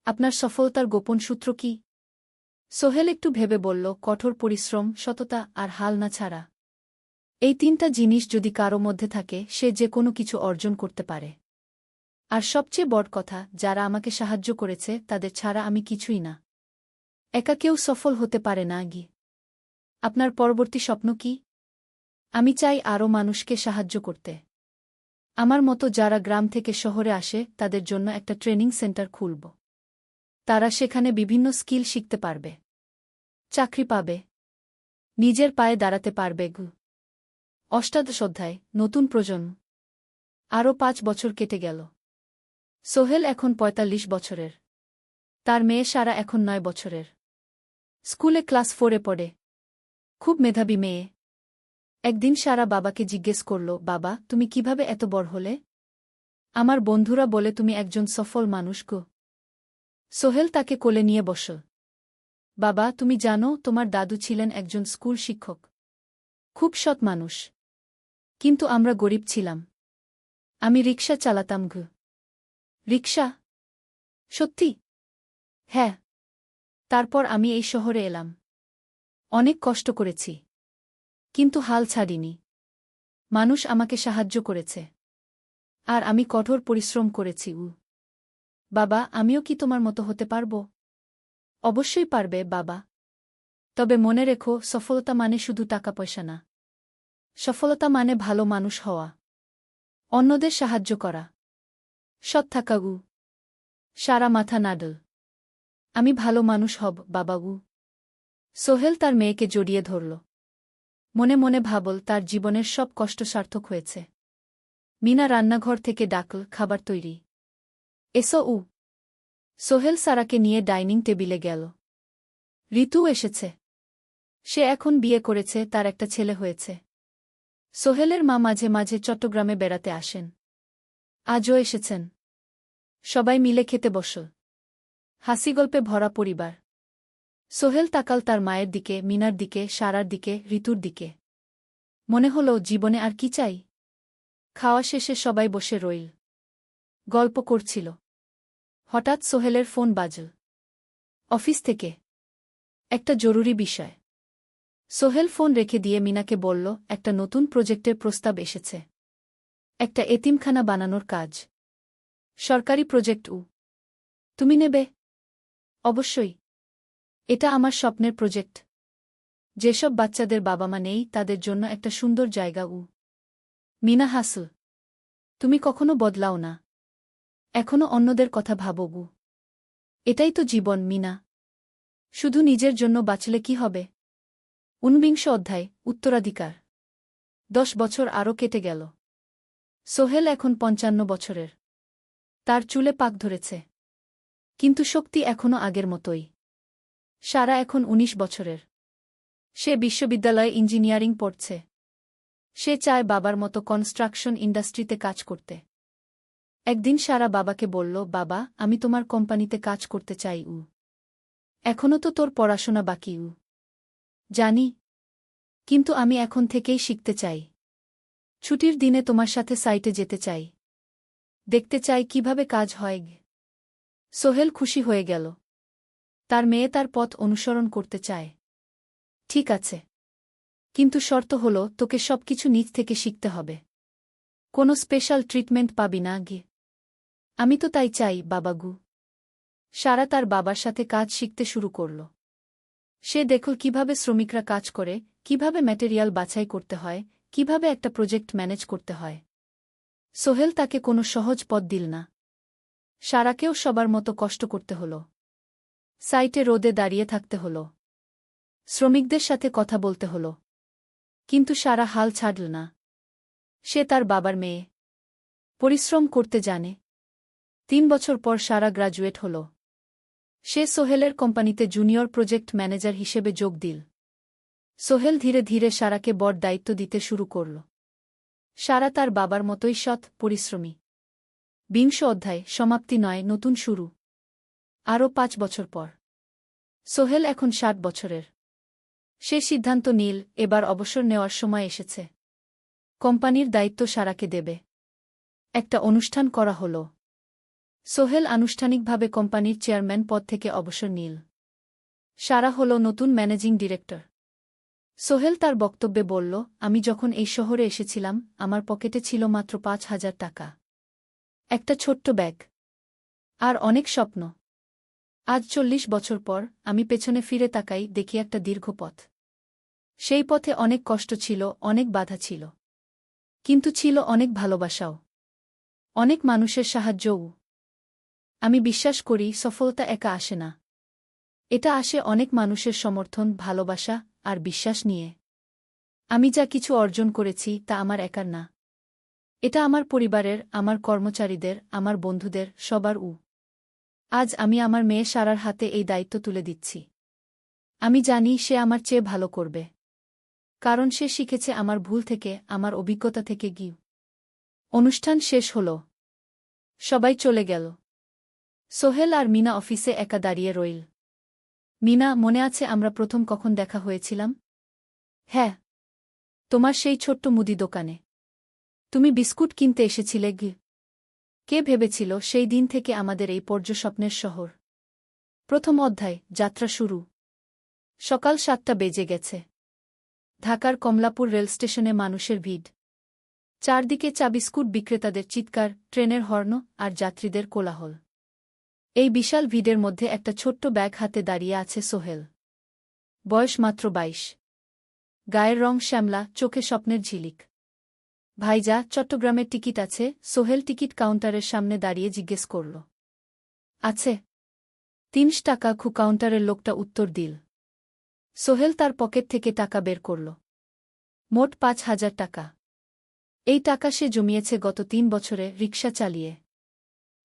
আপনার সফলতার গোপন সূত্র কি? সোহেল একটু ভেবে বলল, কঠোর পরিশ্রম, সততা আর হাল না ছাড়া। এই 3টা জিনিস যদি কারো মধ্যে থাকে, সে যে কোনো কিছু অর্জন করতে পারে। আর সবচেয়ে বড় কথা, যারা আমাকে সাহায্য করেছে তাদের ছাড়া আমি কিছুই না। একা কেউ সফল হতে পারে না। আপনার পরবর্তী স্বপ্ন কি? আমি চাই আরও মানুষকে সাহায্য করতে। আমার মতো যারা গ্রাম থেকে শহরে আসে তাদের জন্য একটা ট্রেনিং সেন্টার খুলব। তারা সেখানে বিভিন্ন স্কিল শিখতে পারবে, চাকরি পাবে, নিজের পায়ে দাঁড়াতে পারবে। 18 অধ্যায় নতুন প্রজন্ম। আরও 5 বছর কেটে গেল। সোহেল এখন 45 বছরের। তার মেয়ে সারা এখন 9 বছরের। স্কুলে ক্লাস 4-এ পড়ে। খুব মেধাবী মেয়ে। একদিন সারা বাবাকে জিজ্ঞেস করল, বাবা, তুমি কিভাবে এত বড় হলে? আমার বন্ধুরা বলে তুমি একজন সফল মানুষ গো। সোহেল তাকে কোলে নিয়ে বসল। বাবা, তুমি জানো তোমার দাদু ছিলেন একজন স্কুল শিক্ষক। খুব সৎ মানুষ। কিন্তু আমরা গরিব ছিলাম। আমি রিকশা চালাতাম। রিকশা? সত্যি? হ্যাঁ। তারপর আমি এই শহরে এলাম। অনেক কষ্ট করেছি। কিন্তু হাল ছাড়িনি। মানুষ আমাকে সাহায্য করেছে। আর আমি কঠোর পরিশ্রম করেছি। বাবা, আমিও কি তোমার মতো হতে পারব? অবশ্যই পারবে বাবা। তবে মনে রেখো, সফলতা মানে শুধু টাকা পয়সা না। সফলতা মানে ভালো মানুষ হওয়া। অন্যদের সাহায্য করা। সৎ থাকাগু। সারা মাথা নাডল। আমি ভালো মানুষ হব বাবাগু। সোহেল তার মেয়েকে জড়িয়ে ধরল। মনে মনে ভাবল তার জীবনের সব কষ্ট সার্থক হয়েছে। মিনা রান্নাঘর থেকে ডাকল, খাবার তৈরি। এসো উ। সোহেল সারাকে নিয়ে ডাইনিং টেবিলে গেল। ঋতু এসেছে। সে এখন বিয়ে করেছে, তার একটা ছেলে হয়েছে। সোহেলের মা মাঝে মাঝে চট্টগ্রামে বেড়াতে আসেন। আজও এসেছেন। সবাই মিলে খেতে বসল। হাসিগল্পে ভরা পরিবার। সোহেল তাকাল তার মায়ের দিকে, মিনার দিকে, সারার দিকে, ঋতুর দিকে। মনে হল জীবনে আর কি চাই। খাওয়া শেষে সবাই বসে রইল। গল্প করছিল। হঠাৎ সোহেলের ফোন বাজল। অফিস থেকে। একটা জরুরি বিষয়। সোহেল ফোন রেখে দিয়ে মিনাকে বলল, একটা নতুন প্রজেক্টের প্রস্তাব এসেছে। একটা এতিমখানা বানানোর কাজ। সরকারি প্রজেক্ট উ। তুমি নেবে? অবশ্যই। এটা আমার স্বপ্নের প্রজেক্ট। যেসব বাচ্চাদের বাবা মা নেই তাদের জন্য একটা সুন্দর জায়গা উ। মিনা হাসল। তুমি কখনো বদলাও না। এখনো অন্যদের কথা ভাবো গু। এটাই তো জীবন মিনা। শুধু নিজের জন্য বাঁচলে কি হবে? ঊনবিংশ অধ্যায়, উত্তরাধিকার। 10 বছর আরও কেটে গেল। সোহেল এখন 55 বছরের। তার চুলে পাক ধরেছে। কিন্তু শক্তি এখনও আগের মতোই। সারা এখন 19 বছরের। সে বিশ্ববিদ্যালয়ে ইঞ্জিনিয়ারিং পড়ছে। সে চায় বাবার মতো কনস্ট্রাকশন ইন্ডাস্ট্রিতে কাজ করতে। একদিন সারা বাবাকে বলল, বাবা, আমি তোমার কোম্পানিতে কাজ করতে চাই উ। এখনও তো তোর পড়াশোনা বাকি উ। জানি। কিন্তু আমি এখন থেকেই শিখতে চাই। ছুটির দিনে তোমার সাথে সাইটে যেতে চাই। দেখতে চাই কিভাবে কাজ হয়। সোহেল খুশি হয়ে গেল। তার মেয়ে তার পথ অনুসরণ করতে চায়। ঠিক আছে। কিন্তু শর্ত হল, তোকে সবকিছু নিজ থেকে শিখতে হবে। কোনো স্পেশাল ট্রিটমেন্ট পাবি না গে। আমি তো তাই চাই বাবাগু। সারা তার বাবার সাথে কাজ শিখতে শুরু করল। সে দেখল কিভাবে শ্রমিকরা কাজ করে, কিভাবে ম্যাটেরিয়াল বাছাই করতে হয়, কিভাবে একটা প্রজেক্ট ম্যানেজ করতে হয়। সোহেল তাকে কোনো সহজ পথ দিল না। সারাকেও সবার মতো কষ্ট করতে হল। সাইটে রোদে দাঁড়িয়ে থাকতে হল। শ্রমিকদের সাথে কথা বলতে হল। কিন্তু সারা হাল ছাড়ল না। সে তার বাবার মেয়ে। পরিশ্রম করতে জানে। 3 বছর পর সারা গ্রাজুয়েট হল। সে সোহেলের কোম্পানিতে জুনিয়র প্রজেক্ট ম্যানেজার হিসেবে যোগ দিল। সোহেল ধীরে ধীরে সারাকে বড় দায়িত্ব দিতে শুরু করল। সারা তার বাবার মতোই সৎ, পরিশ্রমী। 20 অধ্যায়, সমাপ্তি নয়, নতুন শুরু। আরও 5 বছর পর। সোহেল এখন 60 বছরের। সে সিদ্ধান্ত নিল, এবার অবসর নেওয়ার সময় এসেছে। কোম্পানির দায়িত্ব সারাকে দেবে। একটা অনুষ্ঠান করা হল। সোহেল আনুষ্ঠানিকভাবে কোম্পানির চেয়ারম্যান পদ থেকে অবসর নিল। সারা হল নতুন ম্যানেজিং ডিরেক্টর। সোহেল তার বক্তব্যে বলল, আমি যখন এই শহরে এসেছিলাম আমার পকেটে ছিল মাত্র 5,000 টাকা। একটা ছোট্ট ব্যাগ। আর অনেক স্বপ্ন। আজ 40 বছর পর আমি পেছনে ফিরে তাকাই, দেখি একটা দীর্ঘ পথ। সেই পথে অনেক কষ্ট ছিল, অনেক বাধা ছিল। কিন্তু ছিল অনেক ভালোবাসাও। অনেক মানুষের সাহায্যও। আমি বিশ্বাস করি সফলতা একা আসে না। এটা আসে অনেক মানুষের সমর্থন, ভালোবাসা আর বিশ্বাস নিয়ে। আমি যা কিছু অর্জন করেছি তা আমার একার না। এটা আমার পরিবারের, আমার কর্মচারীদের, আমার বন্ধুদের, সবার উ। আজ আমি আমার মেয়ে সারার হাতে এই দায়িত্ব তুলে দিচ্ছি। আমি জানি সে আমার চেয়ে ভালো করবে। কারণ সে শিখেছে আমার ভুল থেকে, আমার অভিজ্ঞতা থেকে গিয়ে। অনুষ্ঠান শেষ হল। সবাই চলে গেল। সোহেল আর মিনা অফিসে একা দাঁড়িয়ে রইল। মিনা, মনে আছে আমরা প্রথম কখন দেখা হয়েছিলাম? হ্যাঁ। তোমার সেই ছোট্ট মুদি দোকানে। তুমি বিস্কুট কিনতে এসেছিলে গে। কে ভেবেছিল সেই দিন থেকে আমাদের এই পর্যস্বপ্নের শহর। প্রথম অধ্যায়, যাত্রা শুরু। সকাল 7টা বেজে গেছে। ঢাকার কমলাপুর রেলস্টেশনে মানুষের ভিড়। চারদিকে চা বিস্কুট বিক্রেতাদের চিৎকার, ট্রেনের হর্ন আর যাত্রীদের কোলাহল। এই বিশাল ভিড়ের মধ্যে একটা ছোট্ট ব্যাগ হাতে দাঁড়িয়ে আছে সোহেল। বয়স মাত্র 22। গায়ের রং শ্যামলা, চোখে স্বপ্নের ঝিলিক। ভাইজা, চট্টগ্রামের টিকিট আছে? সোহেল টিকিট কাউন্টারের সামনে দাঁড়িয়ে জিজ্ঞেস করল। আছে। ৩০ টাকা। কাউন্টারের লোকটা উত্তর দিল। সোহেল তার পকেট থেকে টাকা বের করল। মোট ৫,০০০ টাকা। এই টাকা সে জমিয়েছে গত ৩ বছরে রিকশা চালিয়ে।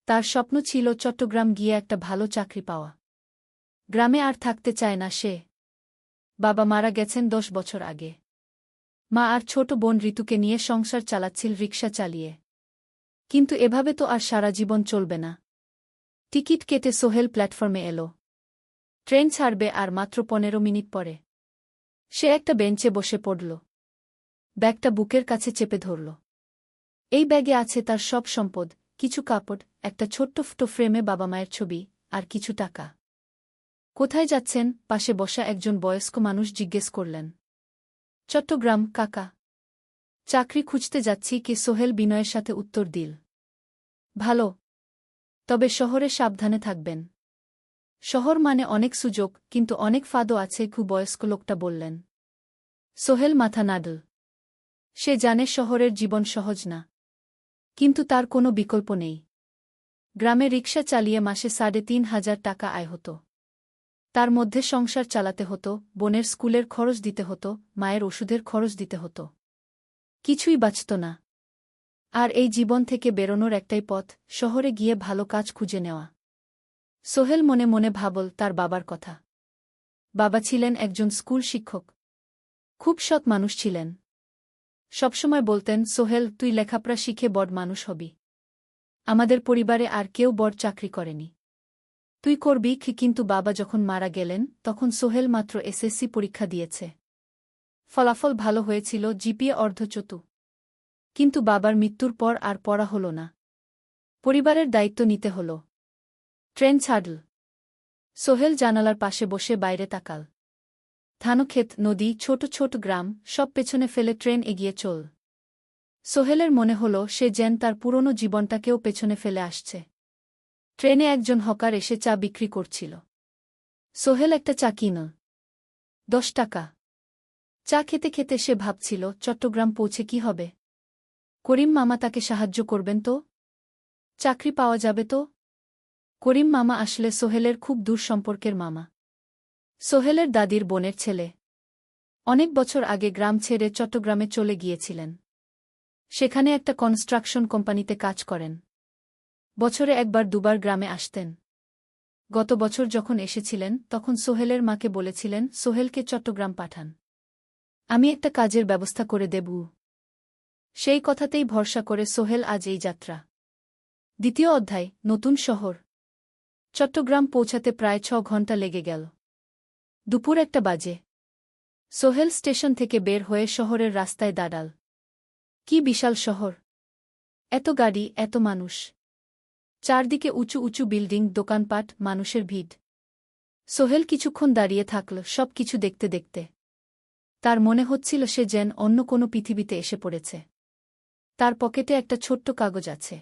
তার স্বপ্ন ছিল চট্টগ্রাম গিয়ে একটা ভালো চাকরি পাওয়া। গ্রামে আর থাকতে চায় না সে। বাবা মারা গেছেন ১০ বছর আগে। মা আর ছোট বোন ঋতুকে নিয়ে সংসার চালাচ্ছিল রিকশা চালিয়ে। কিন্তু এভাবে তো আর সারা জীবন চলবে না। টিকিট কেটে সোহেল প্ল্যাটফর্মে এলো। ট্রেন ছাড়বে আর মাত্র ১৫ মিনিট পরে। সে একটা বেঞ্চে বসে পড়ল। ব্যাগটা বুকের কাছে চেপে ধরল। এই ব্যাগে আছে তার সব সম্পদ, কিছু কাপড়, একটা ছোট্ট ফটো ফ্রেমে বাবা মায়ের ছবি, আর কিছু টাকা। কোথায় যাচ্ছেন? পাশে বসা একজন বয়স্ক মানুষ জিজ্ঞেস করলেন। চট্টগ্রাম কাকা। চাকরি খুঁজতে যাচ্ছি কি? সোহেল বিনয়ের সাথে উত্তর দিল। ভালো। তবে শহরে সাবধানে থাকবেন। শহর মানে অনেক সুযোগ, কিন্তু অনেক ফাঁদও আছে। বয়স্ক লোকটা বললেন। সোহেল মাথা নাড়ল। সে জানে শহরের জীবন সহজ না। কিন্তু তার কোনো বিকল্প নেই। গ্রামে রিকশা চালিয়ে মাসে ৩,৫০০ টাকা আয় হতো। তার মধ্যে সংসার চালাতে হতো, বোনের স্কুলের খরচ দিতে হতো, মায়ের ওষুধের খরচ দিতে হতো। কিছুই বাঁচত না। আর এই জীবন থেকে বেরোনোর একটাই পথ, শহরে গিয়ে ভালো কাজ খুঁজে নেওয়া। সোহেল মনে মনে ভাবল তার বাবার কথা। বাবা ছিলেন একজন স্কুল শিক্ষক। খুব সৎ মানুষ ছিলেন। সবসময় বলতেন, সোহেল, তুই লেখাপড়া শিখে বড় মানুষ হবি। আমাদের পরিবারে আর কেউ বড় চাকরি করেনি। তুই করবি। কিন্তু বাবা যখন মারা গেলেন তখন সোহেল মাত্র এসএসসি পরীক্ষা দিয়েছে। ফলাফল ভালো হয়েছিল, জিপিএ অর্ধচতু। কিন্তু বাবার মৃত্যুর পর আর পড়া হল না। পরিবারের দায়িত্ব নিতে হল। ট্রেন ছাড়ল। সোহেল জানালার পাশে বসে বাইরে তাকাল। ধানক্ষেত, নদী, ছোট ছোট গ্রাম, সব পেছনে ফেলে ট্রেন এগিয়ে চল। সোহেলের মনে হল সে যেন তার পুরনো জীবনটাকেও পেছনে ফেলে আসছে। ট্রেনে একজন হকার এসে চা বিক্রি করছিল। সোহেল একটা চা কিনল। ১০ টাকা। চা খেতে খেতে সে ভাবছিল, চট্টগ্রাম পৌঁছে কি হবে? করিম মামা তাকে সাহায্য করবেন তো? চাকরি পাওয়া যাবে তো? করিম মামা আসলে সোহেলের খুব দূর সম্পর্কের মামা। সোহেলের দাদির বোনের ছেলে। অনেক বছর আগে গ্রাম ছেড়ে চট্টগ্রামে চলে গিয়েছিলেন। সেখানে একটা কনস্ট্রাকশন কোম্পানিতে কাজ করেন। বছরে একবার দুবার গ্রামে আসতেন। গত বছর যখন এসেছিলেন তখন সোহেলের মাকে বলেছিলেন সোহেলকে চট্টগ্রাম পাঠান। আমি একটা কাজের ব্যবস্থা করে দেব। সেই কথাতেই ভরসা করে সোহেল আজ এই যাত্রা। দ্বিতীয় অধ্যায়, নতুন শহর। চট্টগ্রাম পৌঁছাতে প্রায় ৬ ঘণ্টা লেগে গেল। দুপুর ১টা বাজে। সোহেল স্টেশন থেকে বের হয়ে শহরের রাস্তায় দাঁড়াল। কি বিশাল শহর! এত গাড়ি, এত মানুষ। চারদিকে উঁচু উঁচু বিল্ডিং, দোকানপাট, মানুষের ভিড়। সোহেল কিছুক্ষণ দাঁড়িয়ে থাকল সব কিছু দেখতে দেখতে। তার মনে হচ্ছিল সে যেন অন্য কোনো পৃথিবীতে এসে পড়েছে। তার পকেটে একটা ছোট্ট কাগজ আছে।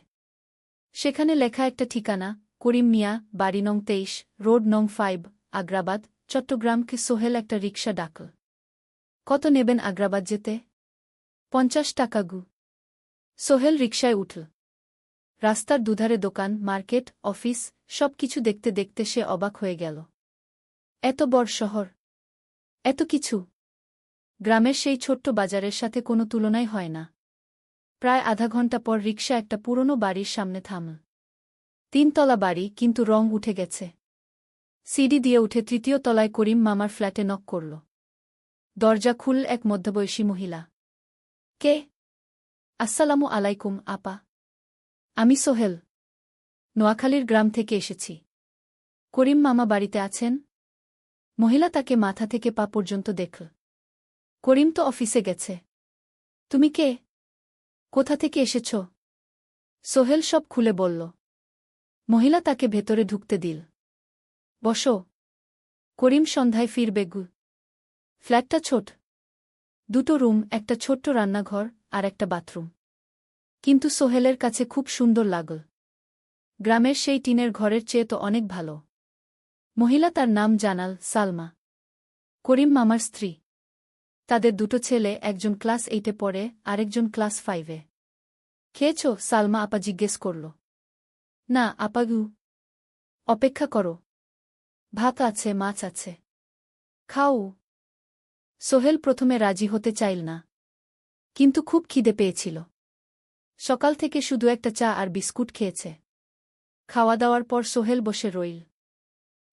সেখানে লেখা একটা ঠিকানা, করিম মিয়া, বাড়ি নং ২৩, রোড নং ৫, আগ্রাবাদ, চট্টগ্রামকে। সোহেল একটা রিকশা ডাকল। কত নেবেন আগ্রাবাদ যেতে? ৫০ টাকা গু। সোহেল রিকশায় উঠল। রাস্তার দুধারে দোকান, মার্কেট, অফিস, সব কিছু দেখতে দেখতে সে অবাক হয়ে গেল। এত বড় শহর, এত কিছু! গ্রামের সেই ছোট্ট বাজারের সাথে কোনো তুলনাই হয় না। প্রায় আধা ঘণ্টা পর রিকশা একটা পুরনো বাড়ির সামনে থামল। ৩ তলা বাড়ি, কিন্তু রং উঠে গেছে। সিঁড়ি দিয়ে উঠে ৩য় তলায় করিম মামার ফ্ল্যাটে নক করল। দরজা খুলল এক মধ্যবয়সী মহিলা। কে? আসসালামু আলাইকুম আপা। আমি সোহেল। নোয়াখালীর গ্রাম থেকে এসেছি। করিম মামা বাড়িতে আছেন? মহিলা তাকে মাথা থেকে পা পর্যন্ত দেখল। করিম তো অফিসে গেছে। তুমি কে? কোথা থেকে এসেছ? সোহেল সব খুলে বলল। মহিলা তাকে ভেতরে ঢুকতে দিল। বসো। করিম সন্ধ্যায় ফিরবে গু। ফ্ল্যাটটা ছোট। ২টো রুম, একটা ছোট্ট রান্নাঘর আর একটা বাথরুম। কিন্তু সোহেলের কাছে খুব সুন্দর লাগল। গ্রামের সেই টিনের ঘরের চেয়ে তো অনেক ভালো। মহিলা তার নাম জানাল সালমা। করিম মামার স্ত্রী। তাদের দুটো ছেলে, একজন ক্লাস 8-এ পড়ে, আরেকজন ক্লাস 5-এ। খেয়েছ? সালমা আপা জিজ্ঞেস করল। না আপাগু। অপেক্ষা করো। ভাত আছে, মাছ আছে। খাও। সোহেল প্রথমে রাজি হতে চাইল না, কিন্তু খুব খিদে পেয়েছিল। সকাল থেকে শুধু একটা চা আর বিস্কুট খেয়েছে। খাওয়া দাওয়ার পর সোহেল বসে রইল।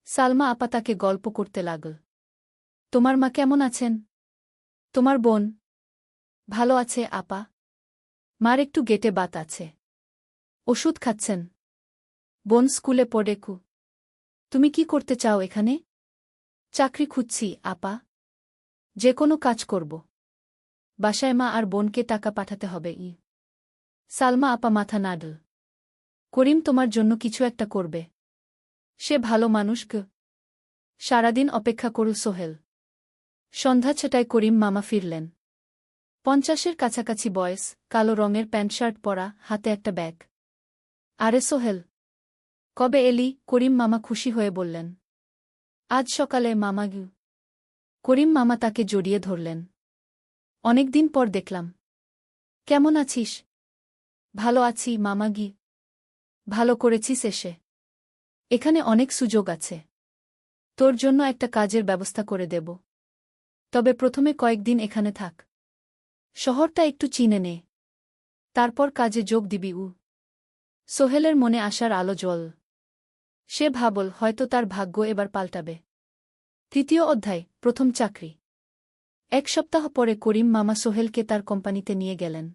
সালমা আপা তাকে গল্প করতে লাগল। তোমার মা কেমন আছেন? তোমার বোন? ভালো আছে আপা। মার একটু গেটে বাত আছে। ওষুধ খাচ্ছেন। বোন স্কুলে পড়ে। তুমি কি করতে চাও এখানে? চাকরি খুঁজছি আপা। যে কোনো কাজ করব। বাসায় মা আর বোনকে টাকা পাঠাতে হবে। সালমা আপা মাথা নাড়ল। করিম তোমার জন্য কিছু একটা করবে। সে ভালো মানুষ গ। সারাদিন অপেক্ষা করু সোহেল। সন্ধ্যা 6টায় করিম মামা ফিরলেন। 50-এর কাছাকাছি বয়স, কালো রঙের প্যান্ট শার্ট পরা, হাতে একটা ব্যাগ। আরে সোহেল, কবে এলি? করিম মামা খুশি হয়ে বললেন। আজ সকালে মামা গু। করিম মামা তাকে জড়িয়ে ধরলেন। অনেকদিন পর দেখলাম। কেমন আছিস? ভালো আছি মামা গি। ভালো করেছিস এসে। এখানে অনেক সুযোগ আছে। তোর জন্য একটা কাজের ব্যবস্থা করে দেব। তবে প্রথমে কয়েকদিন এখানে থাক। শহরটা একটু চিনে নে। তারপর কাজে যোগ দিবি। সোহেলের মনে আসার আলো জ্বল। সে ভাবল হয়তো তার ভাগ্য এবার পাল্টাবে। 3য় অধ্যায়, প্রথম চাকরি। 1 সপ্তাহ পরে করিম মামা সোহেলকে তার কোম্পানিতে নিয়ে গেলেন।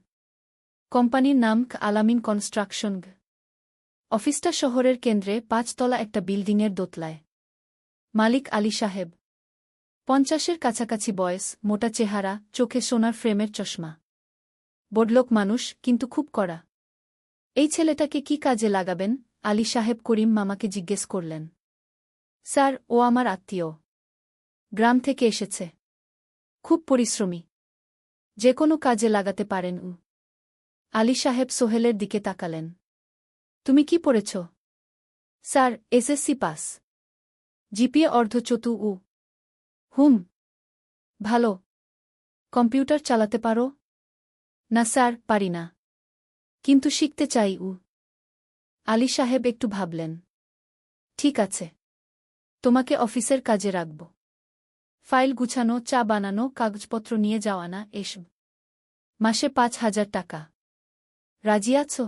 কোম্পানির নাম আলামিন কনস্ট্রাকশন। অফিসটা শহরের কেন্দ্রে 5 তলা একটা বিল্ডিংয়ের দোতলায়। মালিক আলী সাহেব। 50-এর কাছাকাছি বয়স, মোটা চেহারা, চোখে সোনার ফ্রেমের চশমা। বড়লোক মানুষ, কিন্তু খুব কড়া। এই ছেলেটাকে কি কাজে লাগাবেন? আলী সাহেব করিম মামাকে জিজ্ঞেস করলেন। স্যার, ও আমার আত্মীয়। গ্রাম থেকে এসেছে। খুব পরিশ্রমী। যে কোনো কাজে লাগাতে পারেন। আলী সাহেব সোহেলের দিকে তাকালেন। তুমি কি পড়েছ? Sir, SSC pass. জিপিএ অর্ধচতু। হুম। ভালো। কম্পিউটার চালাতে পারো? না স্যার, পারি না। কিন্তু শিখতে চাই। আলী সাহেব একটু ভাবলেন। ঠিক আছে। তোমাকে অফিসের কাজে রাখব। ফাইল গুছানো, চা বানানো, কাগজপত্র নিয়ে যাওয়া না, এসব। মাসে 5,000 টাকা। রাজি আছো?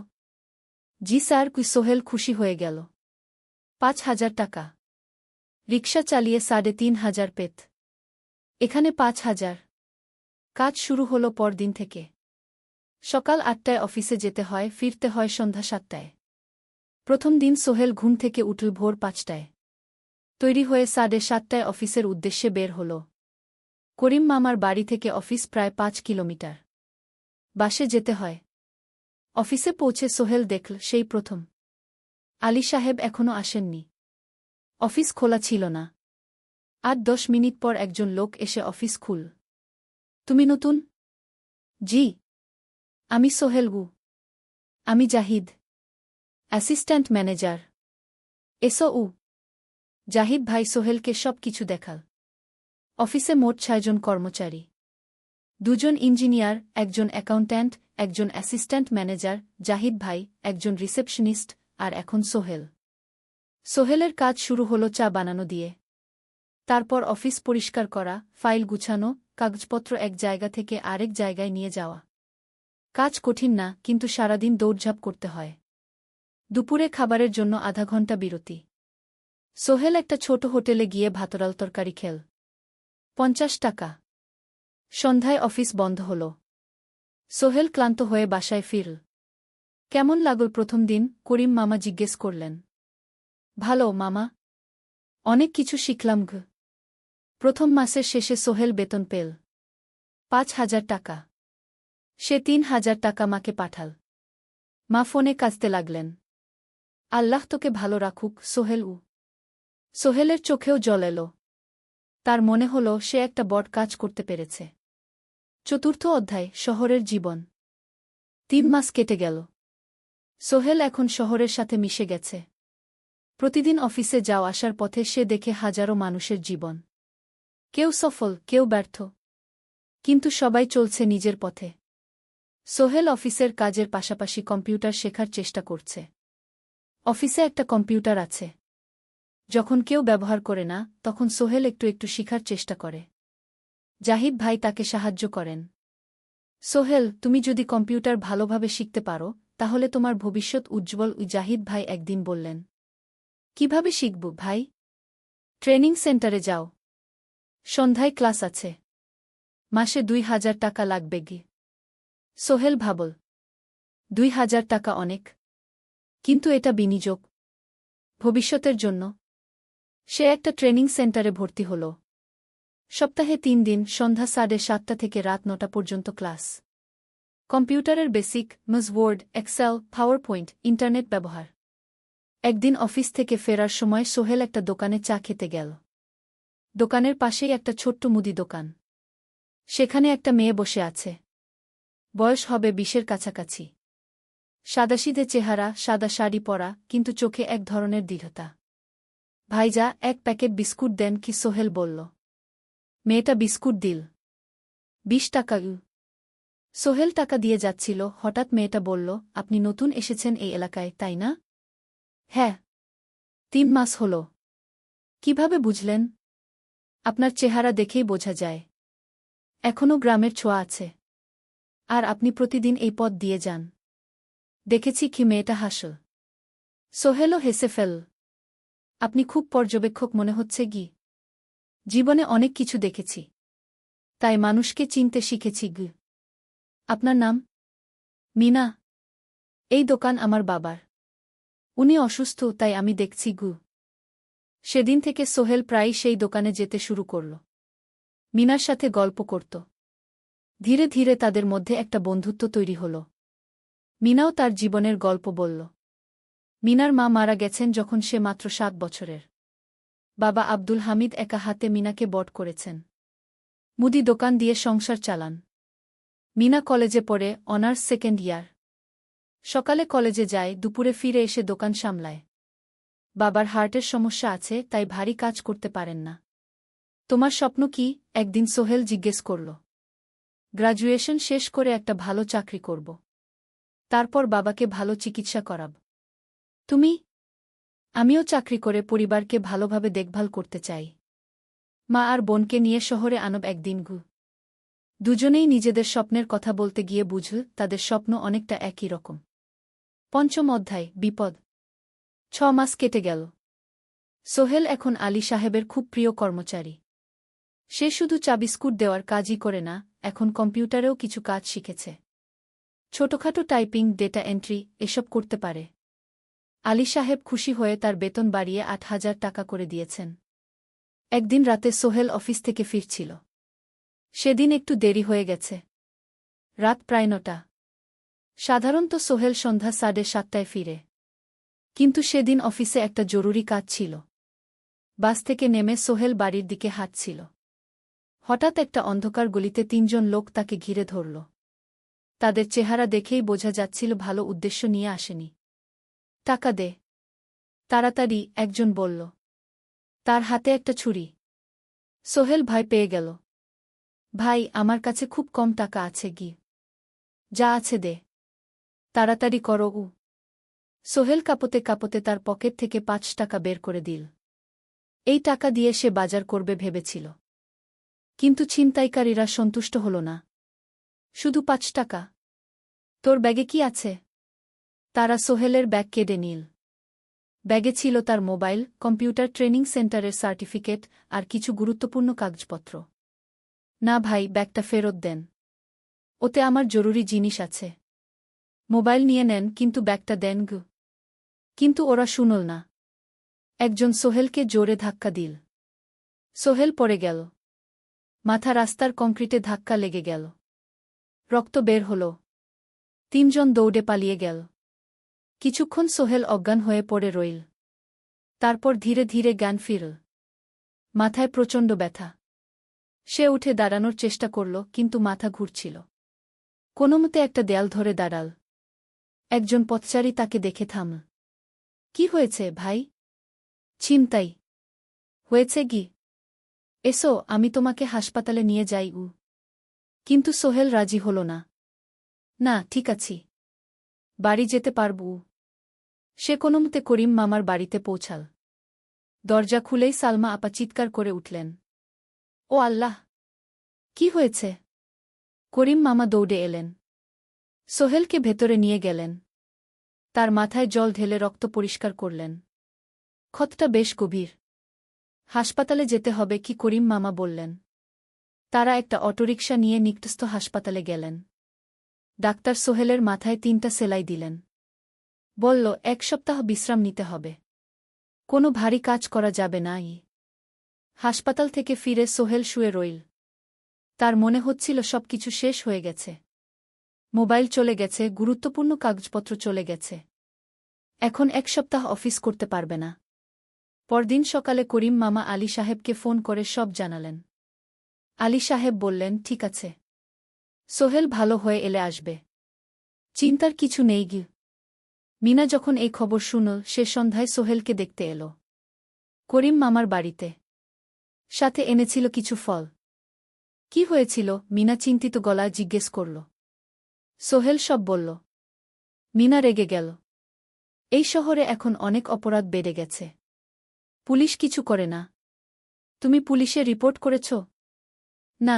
জি স্যার। সোহেল খুশি হয়ে গেল। 5,000 টাকা। রিকশা চালিয়ে 3,500 পেত। এখানে 5,000। কাজ শুরু হলো পরদিন থেকে। সকাল 8টায় অফিসে যেতে হয়, ফিরতে হয় সন্ধ্যা 7টায়। প্রথম দিন সোহেল ঘুম থেকে উঠল ভোর 5টায়। তৈরি হয়ে 7:30টায় অফিসের উদ্দেশ্যে বের হল। করিম মামার বাড়ি থেকে অফিস প্রায় 5 কিলোমিটার। বাসে যেতে হয়। অফিসে পৌঁছে সোহেল দেখল সেই প্রথম আলী সাহেব এখনও আসেননি। অফিস খোলা ছিল না। 8-10 মিনিট পর একজন লোক এসে অফিস খুল। তুমি নতুন? জি। আমি সোহেল। আমি জাহিদ, অ্যাসিস্ট্যান্ট ম্যানেজার। এসো। জাহিদ ভাই সোহেলকে সব কিছু দেখাল। অফিসে মোট 6 জন কর্মচারী। 2 জন ইঞ্জিনিয়ার, একজন অ্যাকাউন্ট্যান্ট, একজন অ্যাসিস্ট্যান্ট ম্যানেজার, জাহিদ ভাই, একজন রিসেপশনিস্ট, আর এখন সোহেল। সোহেলের কাজ শুরু হলো চা বানানো দিয়ে। তারপর অফিস পরিষ্কার করা, ফাইল গুছানো, কাগজপত্র এক জায়গা থেকে আরেক জায়গায় নিয়ে যাওয়া। কাজ কঠিন না, কিন্তু সারাদিন দৌড়ঝাঁপ করতে হয়। দুপুরে খাবারের জন্য আধা ঘন্টা বিরতি। সোহেল একটা ছোট হোটেলে গিয়ে ভাতডাল তরকারি খেল। 50 টাকা। সন্ধ্যায় অফিস বন্ধ হল। সোহেল ক্লান্ত হয়ে বাসায় ফিরল। কেমন লাগল প্রথম দিন? করিম মামা জিজ্ঞেস করলেন। ভালো মামা। অনেক কিছু শিখলাম। প্রথম মাসের শেষে সোহেল বেতন পেল 5,000 টাকা। সে 3,000 টাকা মাকে পাঠাল। মা ফোনে কাঁদতে লাগলেন। আল্লাহ তোকে ভালো রাখুক সোহেল। সোহেলের চোখেও জল এলো। তার মনে হল সে একটা বড় কাজ করতে পেরেছে। 4র্থ অধ্যায়, শহরের জীবন। 3 মাস কেটে গেল। সোহেল এখন শহরের সাথে মিশে গেছে। প্রতিদিন অফিসে যাওয়া আসার পথে সে দেখে হাজারো মানুষের জীবন। কেউ সফল, কেউ ব্যর্থ। কিন্তু সবাই চলছে নিজের পথে। সোহেল অফিসের কাজের পাশাপাশি কম্পিউটার শেখার চেষ্টা করছে। অফিসে একটা কম্পিউটার আছে। যখন কেউ ব্যবহার করে না, তখন সোহেল একটু একটু শিখার চেষ্টা করে। জাহিদ ভাই তাকে সাহায্য করেন। সোহেল, তুমি যদি কম্পিউটার ভালোভাবে শিখতে পারো, তাহলে তোমার ভবিষ্যৎ উজ্জ্বল। জাহিদ ভাই একদিন বললেন। কিভাবে শিখব ভাই? ট্রেনিং সেন্টারে যাও। সন্ধ্যায় ক্লাস আছে। মাসে ২,০০০ টাকা লাগবে গি। সোহেল ভাবল, ২,০০০ টাকা অনেক। কিন্তু এটা বিনিয়োগ। ভবিষ্যতের জন্য। সে একটা ট্রেনিং সেন্টারে ভর্তি হল। সপ্তাহে ৩ দিন, সন্ধ্যা ৭:৩০ থেকে রাত ৯টা পর্যন্ত ক্লাস। কম্পিউটারের basic, Word, Excel, PowerPoint, internet ব্যবহার। একদিন অফিস থেকে ফেরার সময় সোহেল একটা দোকানে চা খেতে গেল। দোকানের পাশেই একটা ছোট্ট মুদি দোকান। সেখানে একটা মেয়ে বসে আছে। বয়স হবে ২০-এর কাছাকাছি। সাদাসিধে চেহারা, সাদা শাড়ি পরা, কিন্তু চোখে এক ধরনের দৃঢ়তা। ভাইজা, এক প্যাকেট বিস্কুট দেন কি? সোহেল বলল। মেয়েটা বিস্কুট দিল। ২০ টাকা। সোহেল টাকা দিয়ে যাচ্ছিল, হঠাৎ মেয়েটা বলল, আপনি নতুন এসেছেন এই এলাকায়, তাই না? হ্যাঁ। ৩ মাস হল। কিভাবে বুঝলেন? আপনার চেহারা দেখেই বোঝা যায়। এখনও গ্রামের ছোঁয়া আছে। আর আপনি প্রতিদিন এই পথ দিয়ে যান। দেখেছি কি? মেয়েটা হাসল। সোহেলও হেসে ফেল। আপনি খুব পর্যবেক্ষক মনে হচ্ছে গি। জীবনে অনেক কিছু দেখেছি। তাই মানুষকে চিনতে শিখেছি গি। আপনার নাম? মিনা। এই দোকান আমার বাবার। উনি অসুস্থ, তাই আমি দেখছি গু। সেদিন থেকে সোহেল প্রায়ই সেই দোকানে যেতে শুরু করল। মিনার সাথে গল্প করত। ধীরে ধীরে তাদের মধ্যে একটা বন্ধুত্ব তৈরি হল। মিনাও তার জীবনের গল্প বলল। মিনার মা মারা গেছেন যখন সে মাত্র ৭ বছরের। বাবা আব্দুল হামিদ একা হাতে মিনাকে বড় করেছেন। মুদি দোকান দিয়ে সংসার চালান। মিনা কলেজে পড়ে, অনার্স সেকেন্ড ইয়ার। সকালে কলেজে যায়, দুপুরে ফিরে এসে দোকান সামলায়। বাবার হার্টের সমস্যা আছে, তাই ভারী কাজ করতে পারেন না। তোমার স্বপ্ন কি? একদিন সোহেল জিজ্ঞেস করল। গ্র্যাজুয়েশন শেষ করে একটা ভালো চাকরি করব। তারপর বাবাকে ভালো চিকিৎসা করাব। তুমি? আমিও চাকরি করে পরিবারকে ভালোভাবে দেখভাল করতে চাই। মা আর বোনকে নিয়ে শহরে আনব একদিন গু। দুজনেই নিজেদের স্বপ্নের কথা বলতে গিয়ে বুঝল তাদের স্বপ্ন অনেকটা একই রকম। ৫ম অধ্যায়, বিপদ। ৬ মাস কেটে গেল। সোহেল এখন আলী সাহেবের খুব প্রিয় কর্মচারী। সে শুধু চা বিস্কুট দেওয়ার কাজই করে না, এখন কম্পিউটারেও কিছু কাজ শিখেছে। ছোটখাটো টাইপিং, ডেটা এন্ট্রি, এসব করতে পারে। আলী সাহেব খুশি হয়ে তার বেতন বাড়িয়ে ৮,০০০ টাকা করে দিয়েছেন। একদিন রাতে সোহেল অফিস থেকে ফিরছিল। সেদিন একটু দেরি হয়ে গেছে। রাত প্রায় ৯টা। সাধারণত সোহেল সন্ধ্যা ৭:৩০ ফিরে। কিন্তু সেদিন অফিসে একটা জরুরি কাজ ছিল। বাস থেকে নেমে সোহেল বাড়ির দিকে হাঁটছিল। হঠাৎ একটা অন্ধকার গলিতে ৩ জন লোক তাকে ঘিরে ধরল। তাদের চেহারা দেখেই বোঝা যাচ্ছিল ভালো উদ্দেশ্য নিয়ে আসেনি। টাকা দে তাড়াতাড়ি, একজন বলল। তার হাতে একটা ছুরি। সোহেল ভয় পেয়ে গেল। ভাই, আমার কাছে খুব কম টাকা আছে গি। যা আছে দে। তাড়াতাড়ি করো। সোহেল কাঁপতে কাঁপতে তার পকেট থেকে ৫ টাকা বের করে দিল। এই টাকা দিয়ে সে বাজার করবে ভেবেছিল। কিন্তু ছিনতাইকারীরা সন্তুষ্ট হল না। শুধু ৫ টাকা? তোর ব্যাগে কি আছে? তারা সোহেলের ব্যাগ কেড়ে নিল। ব্যাগে ছিল তার মোবাইল, কম্পিউটার ট্রেনিং সেন্টারের সার্টিফিকেট আর কিছু গুরুত্বপূর্ণ কাগজপত্র। না ভাই, ব্যাগটা ফেরত দেন। ওতে আমার জরুরি জিনিস আছে। মোবাইল নিয়ে নেন, কিন্তু ব্যাগটা দেন গু। কিন্তু ওরা শুনল না। একজন সোহেলকে জোরে ধাক্কা দিল। সোহেল পড়ে গেল। মাথা রাস্তার কংক্রিটে ধাক্কা লেগে গেল। রক্ত বের হল। ৩ জন দৌড়ে পালিয়ে গেল। কিছুক্ষণ সোহেল অজ্ঞান হয়ে পড়ে রইল। তারপর ধীরে ধীরে জ্ঞান ফিরল। মাথায় প্রচণ্ড ব্যথা। সে উঠে দাঁড়ানোর চেষ্টা করল, কিন্তু মাথা ঘুরছিল। কোনোমতে একটা দেয়াল ধরে দাঁড়াল। একজন পথচারী তাকে দেখে থামল। কি হয়েছে ভাই? ছিনতাই হয়েছে গি। এসো, আমি তোমাকে হাসপাতালে নিয়ে যাই। কিন্তু সোহেল রাজি হল না। না, ঠিক আছি, বাড়ি যেতে পারব। সে কোনোমতে করিম মামার বাড়িতে পৌঁছাল। দরজা খুলেই সালমা আপা চিৎকার করে উঠলেন, ও আল্লাহ! কি হয়েছে? করিম মামা দৌড়ে এলেন। সোহেলকে ভেতরে নিয়ে গেলেন। তার মাথায় জল ঢেলে রক্ত পরিষ্কার করলেন। ক্ষতটা বেশ গভীর। হাসপাতালে যেতে হবে কি? করিম মামা বললেন। তারা একটা অটোরিকশা নিয়ে নিকটস্থ হাসপাতালে গেলেন। ডাক্তার সোহেলের মাথায় 3টা সেলাই দিলেন। বলল, 1 সপ্তাহ বিশ্রাম নিতে হবে। কোনো ভারী কাজ করা যাবে না। হাসপাতাল থেকে ফিরে সোহেল শুয়ে রইল। তার মনে হচ্ছিল সবকিছু শেষ হয়ে গেছে। মোবাইল চলে গেছে, গুরুত্বপূর্ণ কাগজপত্র চলে গেছে। এখন 1 সপ্তাহ অফিস করতে পারবে না। পরদিন সকালে করিম মামা আলী সাহেবকে ফোন করে সব জানালেন। আলী সাহেব বললেন, ঠিক আছে, সোহেল ভালো হয়ে এলে আসবে, চিন্তার কিছু নেই গি। মিনা যখন এই খবর শুনল, সে সন্ধ্যায় সোহেলকে দেখতে এল করিম মামার বাড়িতে। সাথে এনেছিল কিছু ফল। কি হয়েছিল? মিনা চিন্তিত গলায় জিজ্ঞেস করল। সোহেল সব বলল। মিনা রেগে গেল। এই শহরে এখন অনেক অপরাধ বেড়ে গেছে। পুলিশ কিছু করে না। তুমি পুলিশে রিপোর্ট করেছ? না,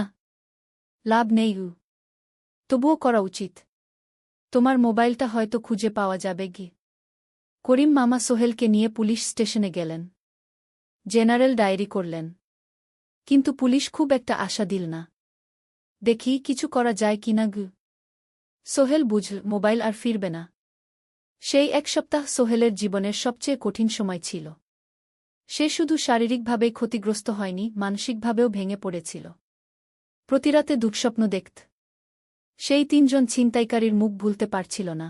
লাভ নেই। তবুও করা উচিত। তোমার মোবাইলটা হয়তো খুঁজে পাওয়া যাবে গি। করিম মামা সোহেলকে নিয়ে পুলিশ স্টেশনে গেলেন। জেনারেল ডায়েরি করলেন। কিন্তু পুলিশ খুব একটা আশা দিল না। দেখি কিছু করা যায় কিনা গু। সোহেল বুঝল মোবাইল আর ফিরবে না। সেই 1 সপ্তাহ সোহেলের জীবনের সবচেয়ে কঠিন সময় ছিল। সে শুধু শারীরিকভাবেই ক্ষতিগ্রস্ত হয়নি, মানসিকভাবেও ভেঙে পড়েছিল। প্রতিরাতে দুঃস্বপ্ন দেখত। সেই 3 জন ছিনতাইকারীর মুখ ভুলতে পারছিল না।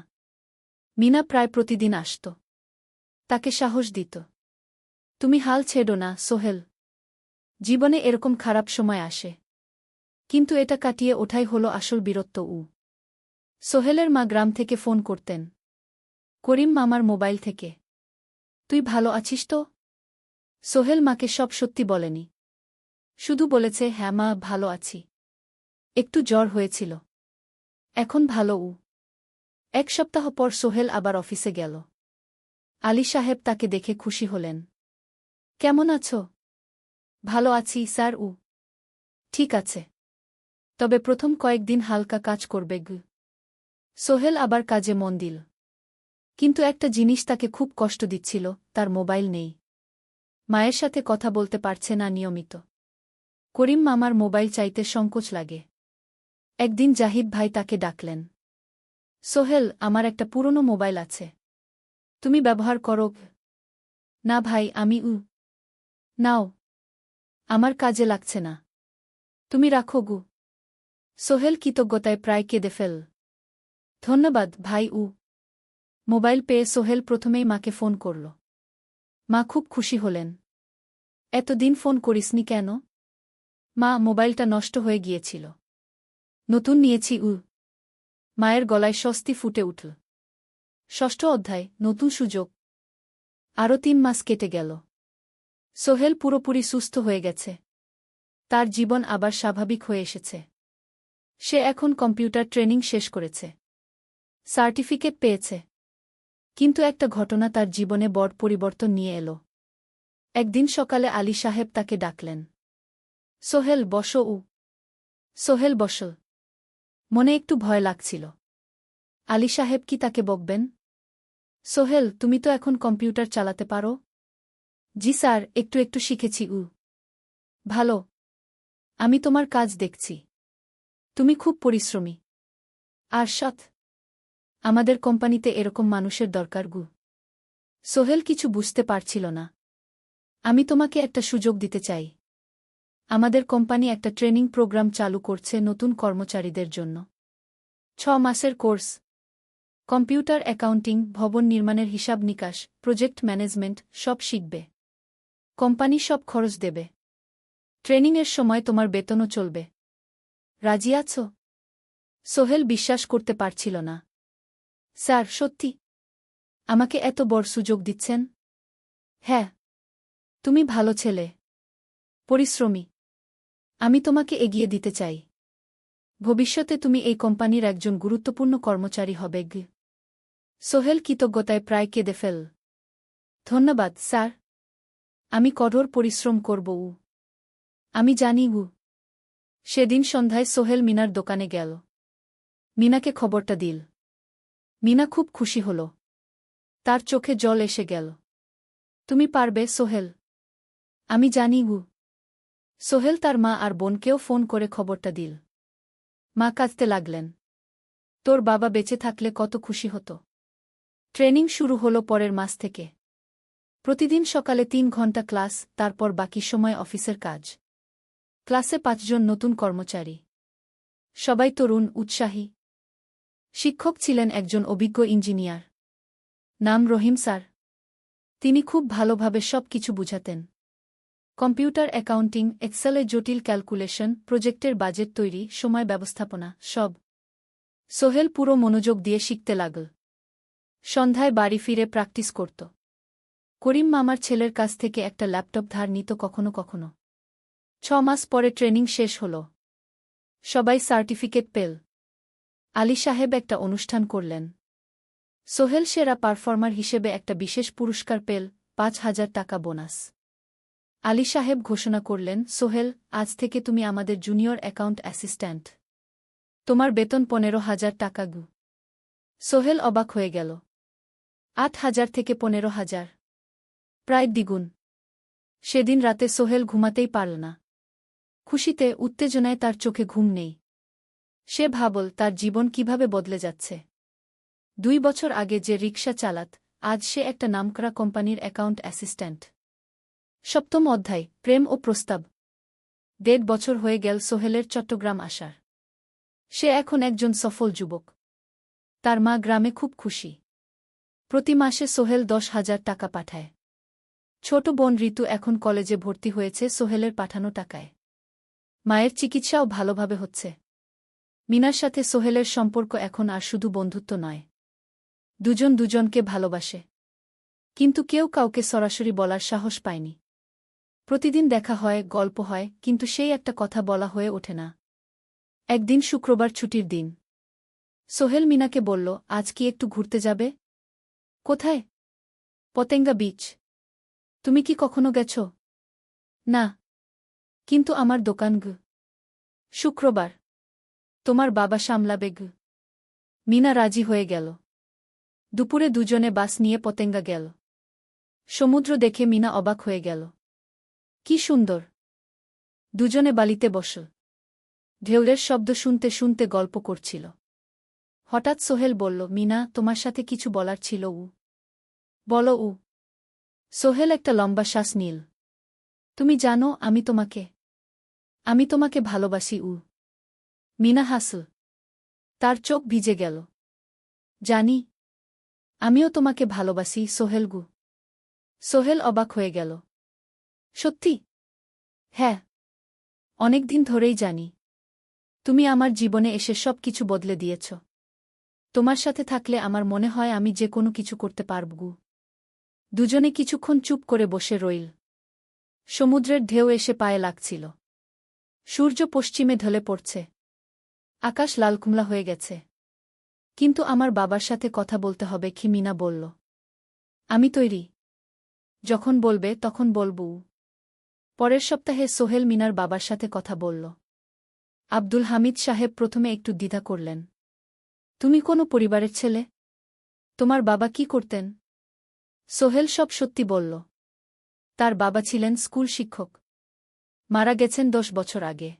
মিনা প্রায় প্রতিদিন আসত। তাকে সাহস দিত। তুমি হাল ছেড়ো না সোহেল। জীবনে এরকম খারাপ সময় আসে। কিন্তু এটা কাটিয়ে ওঠাই হলো আসল বীরত্ব। সোহেলের মা গ্রাম থেকে ফোন করতেন। করিম মামার মোবাইল থেকে। তুই ভালো আছিস তো? সোহেল মাকে সব সত্যি বলেনি। শুধু বলেছে, হ্যাঁ মা, ভালো আছি। একটু জ্বর হয়েছিল। এখন ভালো। 1 সপ্তাহ পর সোহেল আবার অফিসে গেল। আলী সাহেব তাকে দেখে খুশি হলেন। কেমন আছো? ভালো আছি স্যার। ঠিক আছে, তবে প্রথম কয়েকদিন হালকা কাজ করবে গু। সোহেল আবার কাজে মন দিল। কিন্তু একটা জিনিস তাকে খুব কষ্ট দিচ্ছিল, তার মোবাইল নেই। মায়ের সাথে কথা বলতে পারছে না নিয়মিত। করিম মামার মোবাইল চাইতে সংকোচ লাগে। একদিন জাহিদ ভাই তাকে ডাকলেন। সোহেল, আমার একটা পুরনো মোবাইল আছে, তুমি ব্যবহার করো? না ভাই, আমি নাও, আমার কাজে লাগছে না, তুমি রাখো গু। সোহেল কৃতজ্ঞতায় প্রায় কেঁদে ফেল। ধন্যবাদ ভাই। মোবাইল পেয়ে সোহেল প্রথমেই মাকে ফোন করল। মা খুব খুশি হলেন। এতদিন ফোন করিসনি কেন? মা, মোবাইলটা নষ্ট হয়ে গিয়েছিল, নতুন নিয়েছি। মায়ের গলায় স্বস্তি ফুটে উঠল। 6ষ্ঠ অধ্যায়, নতুন সুযোগ। আরও 3 মাস কেটে গেল। সোহেল পুরোপুরি সুস্থ হয়ে গেছে। তার জীবন আবার স্বাভাবিক হয়ে এসেছে। সে এখন কম্পিউটার ট্রেনিং শেষ করেছে, সার্টিফিকেট পেয়েছে। কিন্তু একটা ঘটনা তার জীবনে বড় পরিবর্তন নিয়ে এলো। একদিন সকালে আলী সাহেব তাকে ডাকলেন। সোহেল, বসো। সোহেল বসল। মনে একটু ভয় লাগছিল। আলী সাহেব কি তাকে বকবেন? সোহেল, তুমি তো এখন কম্পিউটার চালাতে পারো? জি স্যার, একটু একটু শিখেছি। ভালো, আমি তোমার কাজ দেখছি। তুমি খুব পরিশ্রমী আর সৎ। আমাদের কোম্পানিতে এরকম মানুষের দরকার গু। সোহেল কিছু বুঝতে পারছিল না। আমি তোমাকে একটা সুযোগ দিতে চাই। আমাদের কোম্পানি একটা ট্রেনিং প্রোগ্রাম চালু করছে নতুন কর্মচারীদের জন্য। 6 মাসের কোর্স। কম্পিউটার, অ্যাকাউন্টিং, ভবন নির্মাণের হিসাব নিকাশ, প্রজেক্ট ম্যানেজমেন্ট সব শিখবে। কোম্পানি সব খরচ দেবে। ট্রেনিংয়ের সময় তোমার বেতনও চলবে। রাজি আছো? সোহেল বিশ্বাস করতে পারছিল না। স্যার, সত্যি? আমাকে এত বড় সুযোগ দিচ্ছেন? হ্যাঁ। তুমি ভালো ছেলে, পরিশ্রমী। আমি তোমাকে এগিয়ে দিতে চাই। ভবিষ্যতে তুমি এই কোম্পানির একজন গুরুত্বপূর্ণ কর্মচারী হবে। সোহেল কৃতজ্ঞতায় প্রায় কেঁদে ফেল। ধন্যবাদ স্যার। আমি কঠোর পরিশ্রম করব। আমি জানি। সেদিন সন্ধ্যায় সোহেল মিনার দোকানে গেল। মিনাকে খবরটা দিল। মিনা খুব খুশি হল। তার চোখে জল এসে গেল। তুমি পারবে সোহেল। আমি জানি। সোহেল তার মা আর বোনকেও ফোন করে খবরটা দিল। মা কাঁদতে লাগলেন। তোর বাবা বেঁচে থাকলে কত খুশি হতো। ট্রেনিং শুরু হলো পরের মাস থেকে। প্রতিদিন সকালে 3 ঘন্টা ক্লাস, তারপর বাকি সময় অফিসের কাজ। ক্লাসে 5 জন নতুন কর্মচারী। সবাই তরুণ, উৎসাহী। শিক্ষক ছিলেন একজন অভিজ্ঞ ইঞ্জিনিয়ার। নাম রহিম স্যার। তিনি খুব ভালোভাবে সব কিছু বুঝাতেন। কম্পিউটার অ্যাকাউন্টিং, এক্সেলে জটিল ক্যালকুলেশন, প্রজেক্টের বাজেট তৈরি, সময় ব্যবস্থাপনা, সব। সোহেল পুরো মনোযোগ দিয়ে শিখতে লাগল। সন্ধ্যায় বাড়ি ফিরে প্র্যাকটিস করত। করিম মামার ছেলের কাছ থেকে একটা ল্যাপটপ ধার নিত কখনো কখনো। 6 মাস পরে ট্রেনিং শেষ হল। সবাই সার্টিফিকেট পেল। আলী সাহেব একটা অনুষ্ঠান করলেন। সোহেল সেরা পারফর্মার হিসেবে একটা বিশেষ পুরস্কার পেল, 5,000 টাকা বোনাস। আলী সাহেব ঘোষণা করলেন, সোহেল, আজ থেকে তুমি আমাদের জুনিয়র অ্যাকাউন্ট অ্যাসিস্ট্যান্ট। তোমার বেতন 15,000 টাকা। সোহেল অবাক হয়ে গেল। 8,000 থেকে 15,000, প্রায় দ্বিগুণ। সেদিন রাতে সোহেল ঘুমাতেই পারল না। খুশিতে, উত্তেজনায় তার চোখে ঘুম নেই। সে ভাবল তার জীবন কিভাবে বদলে যাচ্ছে। 2 বছর আগে যে রিকশা চালাত, আজ সে একটা নামকরা কোম্পানির অ্যাকাউন্ট অ্যাসিস্ট্যান্ট। 7ম অধ্যায়, প্রেম ও প্রস্তাব। 1.5 বছর হয়ে গেল সোহেলের চট্টগ্রাম আসার। সে এখন একজন সফল যুবক। তার মা গ্রামে খুব খুশি। প্রতি মাসে সোহেল 10,000 টাকা পাঠায়। ছোট বোন ঋতু এখন কলেজে ভর্তি হয়েছে সোহেলের পাঠানো টাকায়। মায়ের চিকিৎসাও ভালোভাবে হচ্ছে। মিনার সাথে সোহেলের সম্পর্ক এখন আর শুধু বন্ধুত্ব নয়। দুজন দুজনকে ভালোবাসে। কিন্তু কেউ কাউকে সরাসরি বলার সাহস পায়নি। প্রতিদিন দেখা হয়, গল্প হয়, কিন্তু সেই একটা কথা বলা হয়ে ওঠে না। একদিন শুক্রবার ছুটির দিন। সোহেল মিনাকে বলল, আজ কি একটু ঘুরতে যাবে? কোথায়? পতেঙ্গা বিচ। তুমি কি কখনো গেছ? না। কিন্তু আমার দোকান। শুক্রবার। তোমার বাবা সামলাবে। মিনা রাজি হয়ে গেল। দুপুরে দুজনে বাস নিয়ে পতেঙ্গা গেল। সমুদ্র দেখে মিনা অবাক হয়ে গেল। কি সুন্দর। দুজনে বালিতে বসল। ঢেউয়ের শব্দ শুনতে শুনতে গল্প করছিল। হঠাৎ সোহেল বলল, মিনা, তোমার সাথে কিছু বলার ছিল। বলো। সোহেল একটা লম্বা শ্বাস নিল। তুমি জানো, আমি তোমাকে ভালোবাসি। মিনা হাসল। তার চোখ ভিজে গেল। জানি। আমিও তোমাকে ভালোবাসি সোহেল। সোহেল অবাক হয়ে গেল। সত্যি? হ্যাঁ। অনেকদিন ধরেই জানি। তুমি আমার জীবনে এসে সব কিছু বদলে দিয়েছ। তোমার সাথে থাকলে আমার মনে হয় আমি যে কোনো কিছু করতে পারব। দুজনে কিছুক্ষণ চুপ করে বসে রইল। সমুদ্রের ঢেউ এসে পায়ে লাগছিল। সূর্য পশ্চিমে ঢলে পড়ছে। আকাশ লালকুমলা হয়ে গেছে। কিন্তু আমার বাবার সাথে কথা বলতে হবে কি? মিনা বলল। আমি তৈরি। যখন বলবে তখন বলব। পরের সপ্তাহে সোহেল মিনার বাবার সাথে কথা বলল। আব্দুল হামিদ সাহেব প্রথমে একটু দ্বিধা করলেন। তুমি কোনো পরিবারের ছেলে? তোমার বাবা কি করতেন? সোহেল সব সত্যি বলল। তার বাবা ছিলেন স্কুল শিক্ষক। মারা গেছেন 10 বছর আগে।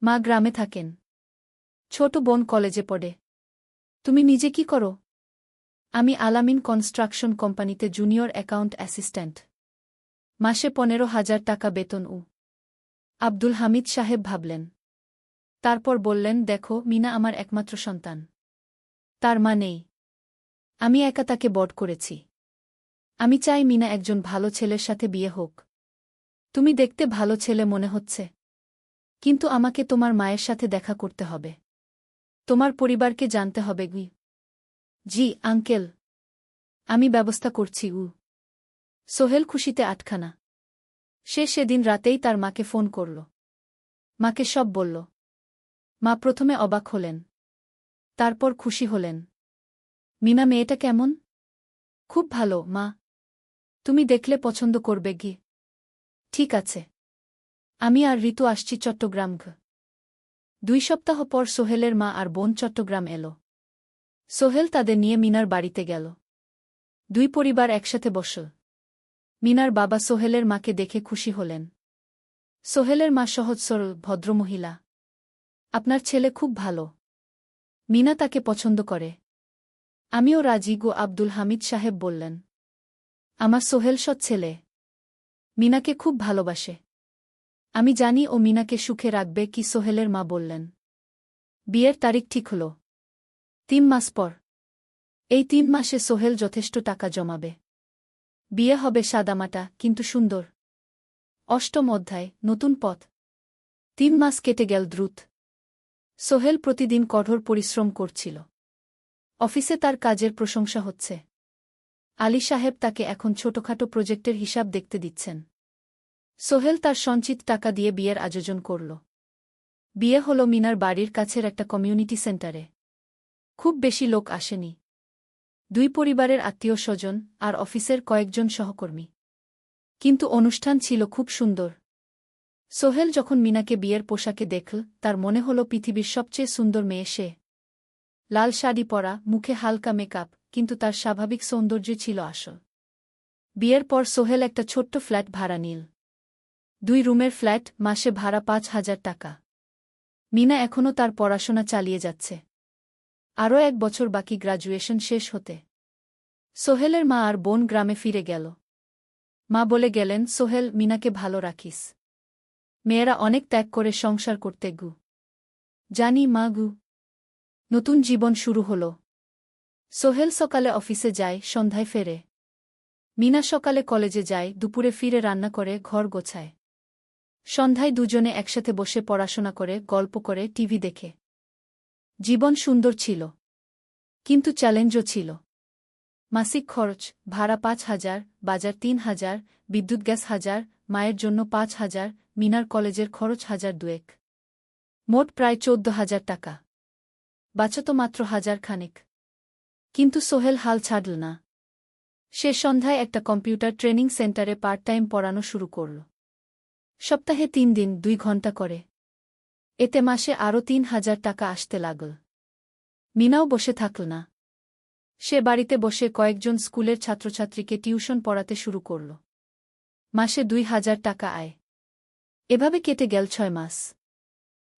মা গ্রামে থাকেন। ছোট বোন কলেজে পড়ে। তুমি নিজে কি করো? আমি আলামিন কনস্ট্রাকশন কোম্পানিতে জুনিয়র অ্যাকাউন্ট অ্যাসিস্ট্যান্ট। মাসে 15,000 টাকা বেতন। আব্দুল হামিদ সাহেব ভাবলেন। তারপর বললেন, দেখো, মিনা আমার একমাত্র সন্তান। তার মা নেই। আমি একা তাকে বড় করেছি। আমি চাই মিনা একজন ভালো ছেলের সাথে বিয়ে হোক। তুমি দেখতে ভালো ছেলে মনে হচ্ছে। কিন্তু আমাকে তোমার মায়ের সাথে দেখা করতে হবে। তোমার পরিবারকে জানতে হবে। জি আঙ্কেল। আমি ব্যবস্থা করছি। সোহেল খুশিতে আটখানা। সে সেদিন রাতেই তার মাকে ফোন করল। মাকে সব বলল। মা প্রথমে অবাক হলেন। তারপর খুশি হলেন। মিনা মেয়েটা কেমন? খুব ভালো, মা। তুমি দেখলে পছন্দ করবে কি? ঠিক আছে। আমি আর ঋতু আসছি চট্টগ্রাম। 2 সপ্তাহ পর সোহেলের মা আর বোন চট্টগ্রাম এলো। সোহেল তাদের নিয়ে মিনার বাড়িতে গেল। 2 পরিবার একসাথে বসল। মিনার বাবা সোহেলের মাকে দেখে খুশি হলেন। সোহেলের মা সহজ সরল ভদ্রমহিলা। আপনার ছেলে খুব ভালো। মিনা তাকে পছন্দ করে। আমিও রাজি গো, আব্দুল হামিদ সাহেব বললেন। আমার সোহেল সৎ ছেলে। মিনাকে খুব ভালোবাসে। আমি জানি ও মিনাকে সুখে রাখবে কি, সোহেলের মা বললেন। বিয়ের তারিখ ঠিক হল 3 মাস পর। এই 3 মাসে সোহেল যথেষ্ট টাকা জমাবে। বিয়ে হবে সাদামাটা কিন্তু সুন্দর। 8ম অধ্যায়, নতুন পথ। 3 মাস কেটে গেল দ্রুত। সোহেল প্রতিদিন কঠোর পরিশ্রম করছিল। অফিসে তার কাজের প্রশংসা হচ্ছে। আলী সাহেব তাকে এখন ছোটখাটো প্রজেক্টের হিসাব দেখতে দিচ্ছেন। সোহেল তার সঞ্চিত টাকা দিয়ে বিয়ের আয়োজন করল। বিয়ে হল মিনার বাড়ির কাছের একটা কমিউনিটি সেন্টারে। খুব বেশি লোক আসেনি। 2 পরিবারের আত্মীয় স্বজন আর অফিসের কয়েকজন সহকর্মী। কিন্তু অনুষ্ঠান ছিল খুব সুন্দর। সোহেল যখন মিনাকে বিয়ের পোশাকে দেখল, তার মনে হল পৃথিবীর সবচেয়ে সুন্দর মেয়ে সে। লাল শাড়ি পরা, মুখে হালকা মেকআপ, কিন্তু তার স্বাভাবিক সৌন্দর্য ছিল আসল। বিয়ের পর সোহেল একটা ছোট্ট ফ্ল্যাট ভাড়া নিল। 2 রুমের ফ্ল্যাট, মাসে ভাড়া 5,000 টাকা। মিনা এখনও তার পড়াশোনা চালিয়ে যাচ্ছে। আরও 1 বছর বাকি গ্র্যাজুয়েশন শেষ হতে। সোহেলের মা আর বোন গ্রামে ফিরে গেল। মা বলে গেলেন, সোহেল, মিনাকে ভালো রাখিস। মেয়েরা অনেক ত্যাগ করে সংসার করতে গু। জানি মা গু। নতুন জীবন শুরু হল। সোহেল সকালে অফিসে যায়, সন্ধ্যায় ফেরে। মিনা সকালে কলেজে যায়, দুপুরে ফিরে রান্না করে, ঘর গোছায়। সন্ধ্যায় দুজনে একসাথে বসে পড়াশোনা করে, গল্প করে, টিভি দেখে। জীবন সুন্দর ছিল। কিন্তু চ্যালেঞ্জও ছিল। মাসিক খরচ, ভাড়া 5,000, বাজার 3,000, বিদ্যুৎ গ্যাস 1,000, মায়ের জন্য 5,000, মিনার কলেজের খরচ 1,200। মোট প্রায় 14,000 টাকা। বাঁচত মাত্র 1,000 খানেক। কিন্তু সোহেল হাল ছাড়ল না। সে সন্ধ্যায় একটা কম্পিউটার ট্রেনিং সেন্টারে পার্ট টাইম পড়ানো শুরু করল। সপ্তাহে 3 দিন 2 ঘন্টা করে। এতে মাসে আরও 3,000 টাকা আসতে লাগল। মিনাও বসে থাকল না। সে বাড়িতে বসে কয়েকজন স্কুলের ছাত্রছাত্রীকে টিউশন পড়াতে শুরু করল। মাসে 2,000 টাকা আয়। এভাবে কেটে গেল 6 মাস।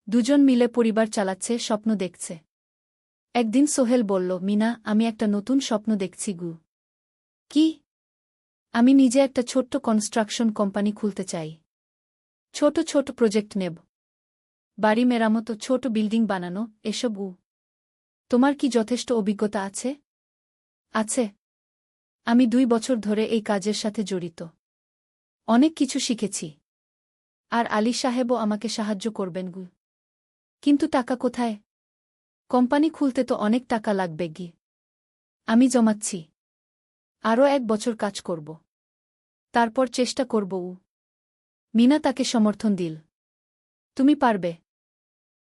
দুজন মিলে পরিবার চালাচ্ছে, স্বপ্ন দেখছে। একদিন সোহেল বলল, মিনা, আমি একটা নতুন স্বপ্ন দেখছি গু। কি? আমি নিজে একটা ছোট্ট কনস্ট্রাকশন কোম্পানি খুলতে চাই। ছোট ছোট প্রজেক্ট নেব। বাড়ি মেরামত, ছোট বিল্ডিং বানানো, এসব। তোমার কি যথেষ্ট অভিজ্ঞতা আছে? আছে। আমি 2 বছর ধরে এই কাজের সাথে জড়িত। অনেক কিছু শিখেছি। আর আলী সাহেবও আমাকে সাহায্য করবেন গু। কিন্তু টাকা কোথায়? কোম্পানি খুলতে তো অনেক টাকা লাগবে গি। আমি জমাচ্ছি। আরও 1 বছর কাজ করব। তারপর চেষ্টা করব। মিনা তাকে সমর্থন দিল। তুমি পারবে।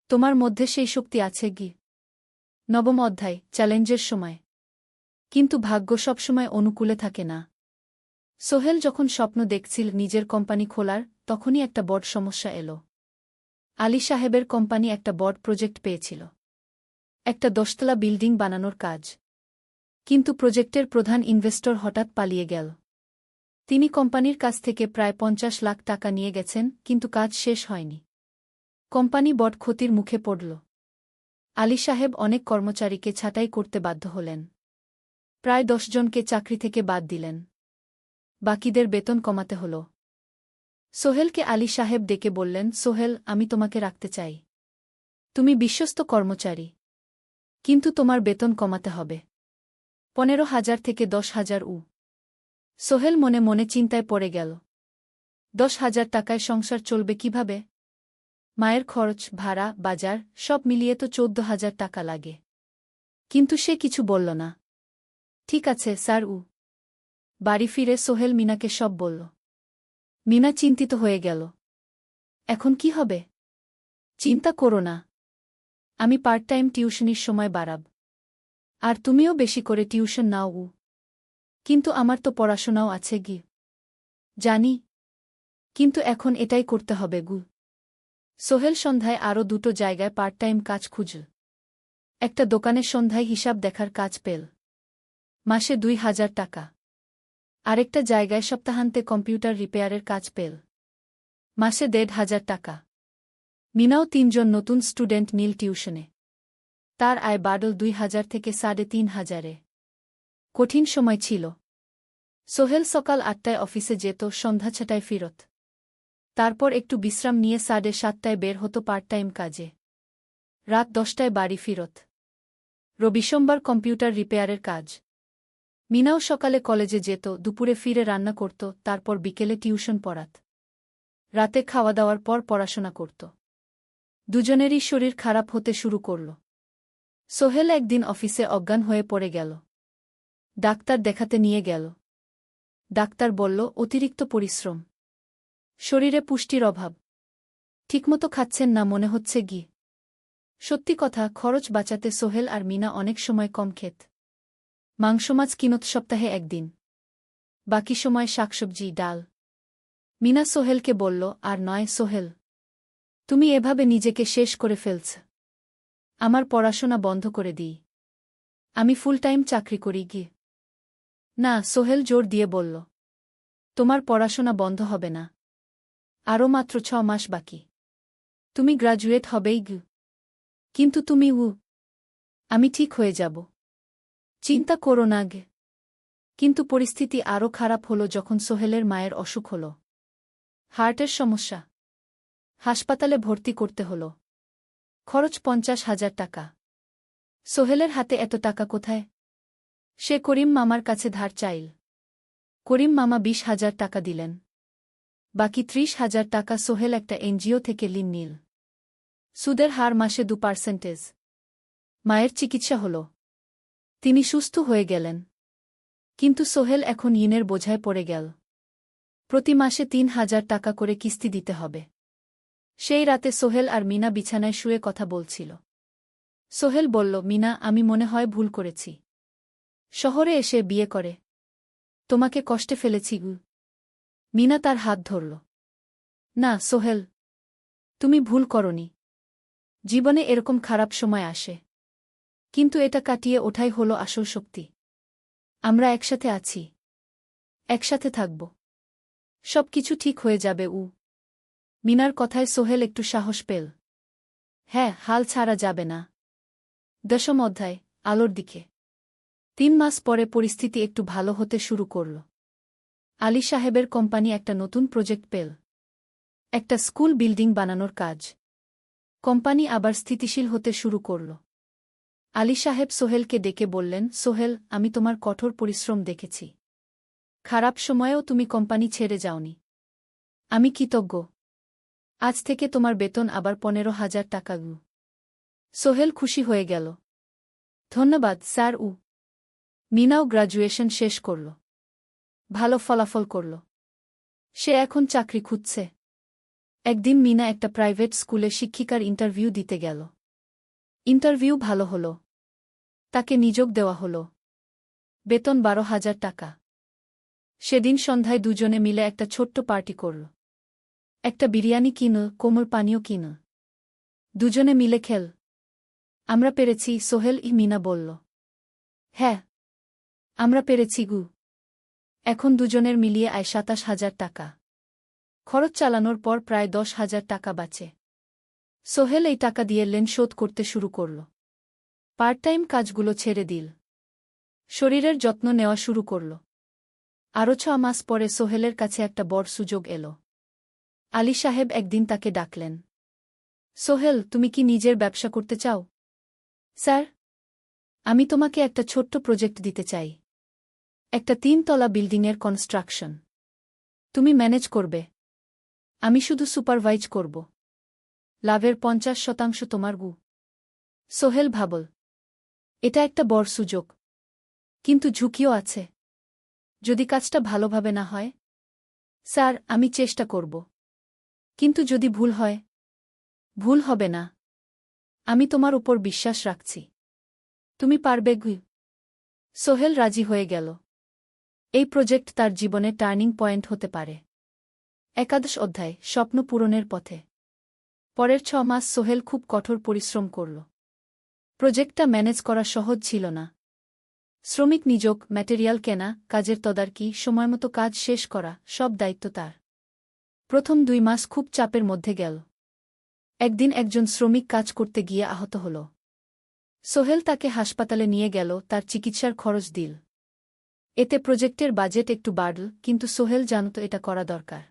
তোমার মধ্যে সেই শক্তি আছে গি। 9ম অধ্যায়, চ্যালেঞ্জের সময়। কিন্তু ভাগ্য সবসময় অনুকূলে থাকে না। সোহেল যখন স্বপ্ন দেখছিল নিজের কোম্পানি খোলার, তখনই একটা বড় সমস্যা এলো। আলী সাহেবের কোম্পানি একটা বড় প্রজেক্ট পেয়েছিল। একটা 10তলা বিল্ডিং বানানোর কাজ। কিন্তু প্রজেক্টের প্রধান ইনভেস্টর হঠাৎ পালিয়ে গেল। তিনি কোম্পানির কাছ থেকে প্রায় 50 লাখ টাকা নিয়ে গেছেন, কিন্তু কাজ শেষ হয়নি। কোম্পানি বড় ক্ষতির মুখে পড়ল। আলী সাহেব অনেক কর্মচারীকে ছাঁটাই করতে বাধ্য হলেন। প্রায় 10 জনকে চাকরি থেকে বাদ দিলেন। বাকিদের বেতন কমাতে হল। সোহেলকে আলী সাহেব ডেকে বললেন, সোহেল, আমি তোমাকে রাখতে চাই। তুমি বিশ্বস্ত কর্মচারী। কিন্তু তোমার বেতন কমাতে হবে। 15,000 থেকে 10,000। সোহেল মনে মনে চিন্তায় পড়ে গেল। 10,000 টাকায় সংসার চলবে কিভাবে? মায়ের খরচ, ভাড়া, বাজার সব মিলিয়ে তো 14,000 টাকা লাগে। কিন্তু সে কিছু বলল না। ঠিক আছে স্যার। বাড়ি ফিরে সোহেল মিনাকে সব বলল। মিনা চিন্তিত হয়ে গেল। এখন কি হবে? চিন্তা করো না। আমি পার্ট টাইম টিউশনির সময় বাড়াব। আর তুমিও বেশি করে টিউশন নাও। কিন্তু আমার তো পড়াশোনাও আছে গি। জানি, কিন্তু এখন এটাই করতে হবে গু। সোহেল সন্ধ্যায় আরও দুটো জায়গায় পার্ট টাইম কাজ খুঁজল। একটা দোকানের সন্ধ্যায় হিসাব দেখার কাজ পেল, মাসে ২,০০০ টাকা। আরেকটা জায়গায় সপ্তাহান্তে কম্পিউটার রিপেয়ারের কাজ পেল, মাসে ১,৫০০ টাকা। মিনাও ৩ জন নতুন স্টুডেন্ট নীল টিউশনে। তার আয় বাড়ল ২,০০০ থেকে ৩,৫০০-এ। কঠিন সময় ছিল। সোহেল সকাল ৮টায় অফিসে যেত, সন্ধ্যা ৬টায় ফিরত। তারপর একটু বিশ্রাম নিয়ে ৭:৩০টায় বের হতো পার্ট টাইম কাজে। রাত ১০টায় বাড়ি ফিরত। রবি সোমবার কম্পিউটার রিপেয়ারের কাজ। মিনাও সকালে কলেজে যেত, দুপুরে ফিরে রান্না করত, তারপর বিকেলে টিউশন পড়াত। রাতে খাওয়া দাওয়ার পর পড়াশোনা করত। দুজনেরই শরীর খারাপ হতে শুরু করল। সোহেল একদিন অফিসে অজ্ঞান হয়ে পড়ে গেল। ডাক্তার দেখাতে নিয়ে গেল। ডাক্তার বলল, অতিরিক্ত পরিশ্রম, শরীরে পুষ্টির অভাব, ঠিকমতো খাচ্ছেন না মনে হচ্ছে গি। সত্যি কথা, খরচ বাঁচাতে সোহেল আর মিনা অনেক সময় কম খেত। মাংস মাছ কিনত সপ্তাহে একদিন, বাকি সময় শাকসবজি ডাল। মিনা সোহেলকে বলল, আর নয় সোহেল, তুমি এভাবে নিজেকে শেষ করে ফেলছ। আমার পড়াশোনা বন্ধ করে দিই, আমি ফুল টাইম চাকরি করি গি। না, সোহেল জোর দিয়ে বলল, তোমার পড়াশোনা বন্ধ হবে না। আরও মাত্র ৬ মাস বাকি, তুমি গ্রাজুয়েট হবেই গি। কিন্তু তুমি আমি ঠিক হয়ে যাব, চিন্তা করো না গে। কিন্তু পরিস্থিতি আরও খারাপ হলো যখন সোহেলের মায়ের অসুখ হল। হার্টের সমস্যা, হাসপাতালে ভর্তি করতে হল। খরচ ৫০,০০০ টাকা। সোহেলের হাতে এত টাকা কোথায়? সে করিম মামার কাছে ধার চাইল। করিম মামা ২০,০০০ টাকা দিলেন। বাকি ৩০,০০০ টাকা সোহেল একটা এনজিও থেকে ঋণ নিল। সুদের হার মাসে ২%। মায়ের চিকিৎসা হল, তিনি সুস্থ হয়ে গেলেন। কিন্তু সোহেল এখন ঋণের বোঝায় পড়ে গেল। প্রতি মাসে ৩,০০০ টাকা করে কিস্তি দিতে হবে। সেই রাতে সোহেল আর মিনা বিছানায় শুয়ে কথা বলছিল। সোহেল বলল, মিনা, আমি মনে হয় ভুল করেছি। শহরে এসে বিয়ে করে তোমাকে কষ্টে ফেলেছি গু। মিনা তার হাত ধরল। না সোহেল, তুমি ভুল করনি। জীবনে এরকম খারাপ সময় আসে, কিন্তু এটা কাটিয়ে ওঠাই হলো আসল শক্তি। আমরা একসাথে আছি, একসাথে থাকব, সব কিছু ঠিক হয়ে যাবে। মিনার কথায় সোহেল একটু সাহস পেল। হ্যাঁ, হাল ছাড়া যাবে না। ১০ম অধ্যায়, আলোর দিকে। ৩ মাস পরে পরিস্থিতি একটু ভালো হতে শুরু করল। আলী সাহেবের কোম্পানি একটা নতুন প্রজেক্ট পেল, একটা স্কুল বিল্ডিং বানানোর কাজ। কোম্পানি আবার স্থিতিশীল হতে শুরু করল। আলী সাহেব সোহেলকে ডেকে বললেন, সোহেল, আমি তোমার কঠোর পরিশ্রম দেখেছি। খারাপ সময়েও তুমি কোম্পানি ছেড়ে যাওনি। আমি কৃতজ্ঞ। আজ থেকে তোমার বেতন আবার ১৫,০০০ টাকা। সোহেল খুশি হয়ে গেল। ধন্যবাদ স্যার। মিনাও গ্র্যাজুয়েশন শেষ করল, ভালো ফলাফল করল। সে এখন চাকরি খুঁজছে। একদিন মিনা একটা প্রাইভেট স্কুলে শিক্ষিকার ইন্টারভিউ দিতে গেল। ইন্টারভিউ ভালো হল, তাকে নিযোগ দেওয়া হল। বেতন ১২,০০০ টাকা। সেদিন সন্ধ্যায় দুজনে মিলে একটা ছোট্ট পার্টি করল। একটা বিরিয়ানি কিনল, কোমল পানীয় কিনল। দুজনে মিলে খেল। আমরা পেরেছি সোহেল, মিনা বলল। হ্যাঁ, আমরা পেরেছি গু। এখন দুজনের মিলিয়ে আয় ২৭,০০০ টাকা। খরচ চালানোর পর প্রায় ১০,০০০ টাকা বাঁচে। সোহেল এই টাকা দিয়ে লোন শোধ করতে শুরু করল। পার্ট টাইম কাজগুলো ছেড়ে দিল। শরীরের যত্ন নেওয়া শুরু করল। আরও ৬ মাস পরে সোহেলের কাছে একটা বড় সুযোগ এল। আলী সাহেব একদিন তাকে ডাকলেন। সোহেল, তুমি কি নিজের ব্যবসা করতে চাও? স্যার, আমি তোমাকে একটা ছোট্ট প্রজেক্ট দিতে চাই। একটা ৩ তলা বিল্ডিংয়ের কনস্ট্রাকশন। তুমি ম্যানেজ করবে, আমি শুধু সুপারভাইজ করব। লাভের ৫০% তোমার গু। সোহেল ভাবল, এটা একটা বড় সুযোগ, কিন্তু ঝুঁকিও আছে। যদি কাজটা ভালোভাবে না হয়? স্যার, আমি চেষ্টা করব। কিন্তু যদি ভুল হয়? ভুল হবে না, আমি তোমার উপর বিশ্বাস রাখছি। তুমি পারবে গু। সোহেল রাজি হয়ে গেল। এই প্রজেক্ট তার জীবনে টার্নিং পয়েন্ট হতে পারে। একাদশ অধ্যায়, স্বপ্ন পূরণের পথে। পরের 6 মাস সোহেল খুব কঠোর পরিশ্রম করল। প্রজেক্টটা ম্যানেজ করা সহজ ছিল না। শ্রমিক নিযোগ, ম্যাটেরিয়াল কেনা, কাজের তদারকি, সময়মতো কাজ শেষ করা, সব দায়িত্ব তার। প্রথম 2 মাস খুব চাপের মধ্যে গেল। একদিন একজন শ্রমিক কাজ করতে গিয়ে আহত হল। সোহেল তাকে হাসপাতালে নিয়ে গেল, তার চিকিৎসার খরচ দিল। এতে প্রজেক্টের বাজেট একটু বাড়ল, কিন্তু সোহেল জানত এটা করা দরকার।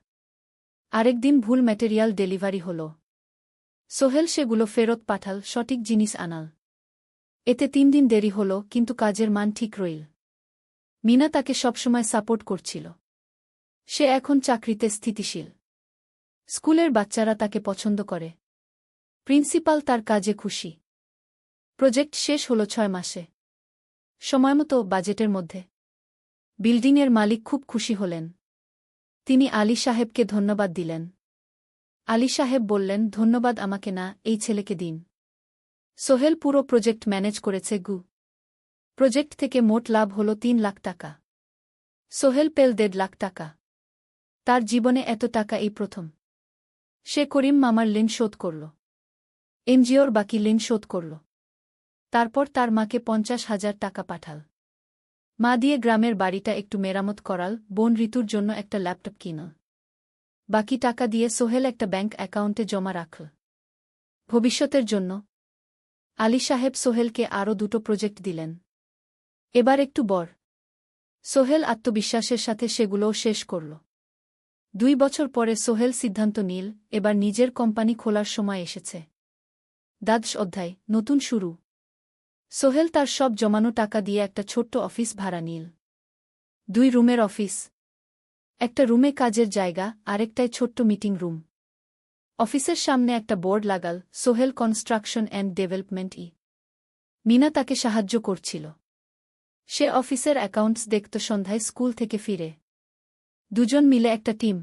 আরেকদিন ভুল ম্যাটেরিয়াল ডেলিভারি হল। সোহেল সেগুলো ফেরত পাঠাল, সঠিক জিনিস আনাল। এতে 3 দিন দেরি হল, কিন্তু কাজের মান ঠিক রইল। মিনা তাকে সবসময় সাপোর্ট করছিল। সে এখন চাকরিতে স্থিতিশীল। স্কুলের বাচ্চারা তাকে পছন্দ করে। প্রিন্সিপাল তার কাজে খুশি। প্রজেক্ট শেষ হল 6 মাসে। সময়মতো, বাজেটের মধ্যে। বিল্ডিংয়ের মালিক খুব খুশি হলেন। তিনি আলী সাহেবকে ধন্যবাদ দিলেন। আলী সাহেব বললেন, ধন্যবাদ আমাকে না, এই ছেলেকে দিন। সোহেল পুরো প্রজেক্ট ম্যানেজ করেছে গু। প্রজেক্ট থেকে মোট লাভ হল 3 লাখ টাকা। সোহেল পেল 1.5 লাখ টাকা। তার জীবনে এত টাকা এই প্রথম। সে করিম মামার ঋণ শোধ করল। এনজিওর বাকি ঋণ শোধ করল। তারপর তার মাকে 50,000 টাকা পাঠাল। মা দিয়ে গ্রামের বাড়িটা একটু মেরামত করাল, বোন ঋতুর জন্য একটা ল্যাপটপ কিনল। বাকি টাকা দিয়ে সোহেল একটা ব্যাংক অ্যাকাউন্টে জমা রাখল ভবিষ্যতের জন্য। আলী সাহেব সোহেলকে আরও 2টো প্রজেক্ট দিলেন। এবার একটু বড়। সোহেল আত্মবিশ্বাসের সাথে সেগুলোও শেষ করল। 2 বছর পরে সোহেল সিদ্ধান্ত নিল, এবার নিজের কোম্পানি খোলার সময় এসেছে। দ্বাদশ অধ্যায়, নতুন শুরু। সোহেল তার সব জমানো টাকা দিয়ে একটা ছোট্ট অফিস ভাড়া নিল। 2 রুমের অফিস। একটা রুমে কাজের জায়গা, আরেকটায় ছোট্ট মিটিং রুম। অফিসের সামনে একটা বোর্ড লাগাল, Sohel construction and development. Meena তাকে সাহায্য করছিল। সে অফিসের অ্যাকাউন্টস দেখত সন্ধ্যায় স্কুল থেকে ফিরে। দুজন মিলে একটা টিম।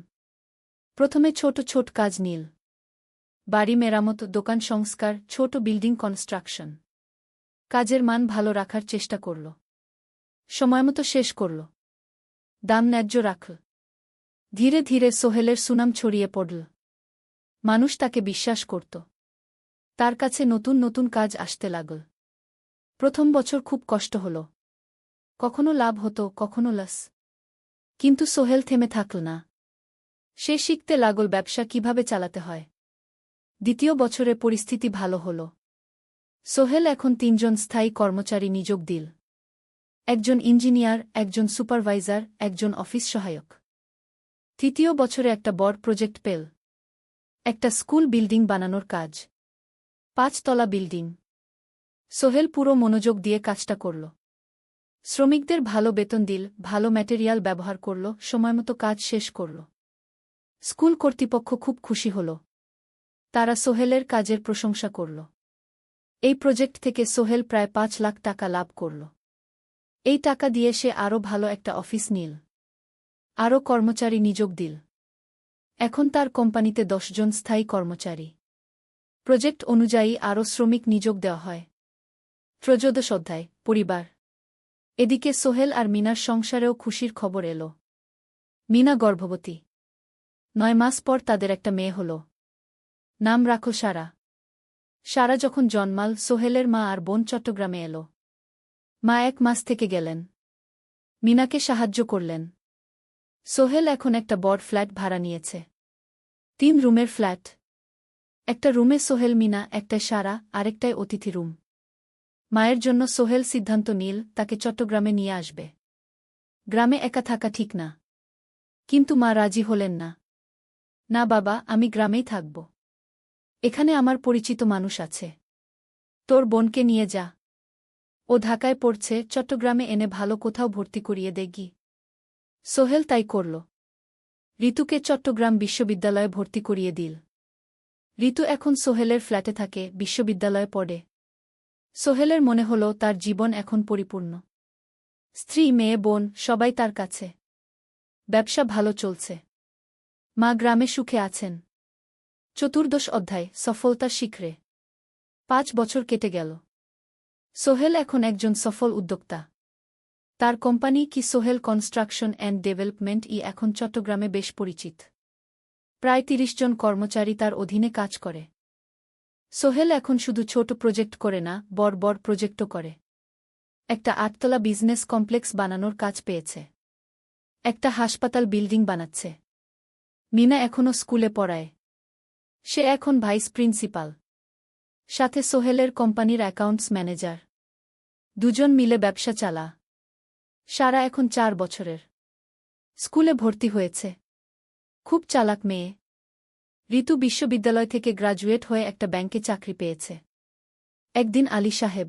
প্রথমে ছোট ছোট কাজ নিল। বাড়ি মেরামত, দোকান সংস্কার, ছোট বিল্ডিং কনস্ট্রাকশন। কাজের মান ভালো রাখার চেষ্টা করল। সময়মতো শেষ করল। দাম ন্যায্য রাখল। ধীরে ধীরে সোহেলের সুনাম ছড়িয়ে পড়ল। মানুষ তাকে বিশ্বাস করত। তার কাছে নতুন নতুন কাজ আসতে লাগল। প্রথম বছর খুব কষ্ট হল। কখনো লাভ হতো, কখনো লস। কিন্তু সোহেল থেমে থাকল না। সে শিখতে লাগল ব্যবসা কিভাবে চালাতে হয়। দ্বিতীয় বছরে পরিস্থিতি ভালো হল। সোহেল এখন 3 জন স্থায়ী কর্মচারী নিযোগ দিল। একজন ইঞ্জিনিয়ার, একজন সুপারভাইজার, একজন অফিস সহায়ক। তৃতীয় বছরে একটা বড় প্রজেক্ট পেল। একটা স্কুল বিল্ডিং বানানোর কাজ। 5 তলা বিল্ডিং। সোহেল পুরো মনোযোগ দিয়ে কাজটা করল। শ্রমিকদের ভালো বেতন দিল, ভালো ম্যাটেরিয়াল ব্যবহার করল, সময়মতো কাজ শেষ করল। স্কুল কর্তৃপক্ষ খুব খুশি হল। তারা সোহেলের কাজের প্রশংসা করল। এই প্রজেক্ট থেকে সোহেল প্রায় 5 লাখ টাকা লাভ করল। এই টাকা দিয়ে সে আরও ভালো একটা অফিস নিল। আরও কর্মচারী নিযোগ দিল। এখন তার কোম্পানিতে 10 জন স্থায়ী কর্মচারী। প্রজেক্ট অনুযায়ী আরও শ্রমিক নিযোগ দেওয়া হয়। ত্রয়োদশ অধ্যায়, পরিবার। এদিকে সোহেল আর মিনার সংসারেও খুশির খবর এল। মিনা গর্ভবতী। 9 মাস পর তাদের একটা মেয়ে হল। নাম রাখল সারা। সারা যখন জন্মাল, সোহেলের মা আর বোন চট্টগ্রামে এল। মা 1 মাস থেকে গেলেন। মিনাকে সাহায্য করলেন। সোহেল এখন একটা বড় ফ্ল্যাট ভাড়া নিয়েছে। 3 রুমের ফ্ল্যাট। একটা রুমে সোহেল, মিনা, একটায় সারা, আরেকটায় অতিথি রুম। মায়ের জন্য সোহেল সিদ্ধান্ত নিল তাকে চট্টগ্রামে নিয়ে আসবে। গ্রামে একা থাকা ঠিক না। কিন্তু মা রাজি হলেন না। না বাবা, আমি গ্রামেই থাকব। এখানে আমার পরিচিত মানুষ আছে। তোর বোনকে নিয়ে যা। ও ঢাকায় পড়ছে, চট্টগ্রামে এনে ভালো কোথাও ভর্তি করিয়ে দেগি। সোহেল তাই করল। ঋতুকে চট্টগ্রাম বিশ্ববিদ্যালয়ে ভর্তি করিয়ে দিল। ঋতু এখন সোহেলের ফ্ল্যাটে থাকে, বিশ্ববিদ্যালয়ে পড়ে। সোহেলের মনে হল তার জীবন এখন পরিপূর্ণ। স্ত্রী, মেয়ে, বোন, সবাই তার কাছে। ব্যবসা ভালো চলছে। মা গ্রামে সুখে আছেন। চতুর্দশ অধ্যায়, সফলতার শিখরে। 5 বছর কেটে গেল। সোহেল এখন একজন সফল উদ্যোক্তা। তার কোম্পানি কি সোহেল কনস্ট্রাকশন অ্যান্ড ডেভেলপমেন্ট এখন চট্টগ্রামে বেশ পরিচিত। প্রায় ৩০ জন কর্মচারী তার অধীনে কাজ করে। সোহেল এখন শুধু ছোট প্রজেক্ট করে না, বড় বড় প্রজেক্টও করে। একটা 8তলা বিজনেস কমপ্লেক্স বানানোর কাজ পেয়েছে। একটা হাসপাতাল বিল্ডিং বানাচ্ছে। মিনা এখনও স্কুলে পড়ায়। সে এখন ভাইস প্রিন্সিপাল। সাথে সোহেলের কোম্পানির অ্যাকাউন্টস ম্যানেজার। দুজন মিলে ব্যবসা চালা। সারা এখন 4 বছরের। স্কুলে ভর্তি হয়েছে। খুব চালাক মেয়ে। ঋতু বিশ্ববিদ্যালয় থেকে গ্রাজুয়েট হয়ে একটা ব্যাংকে চাকরি পেয়েছে। একদিন আলী সাহেব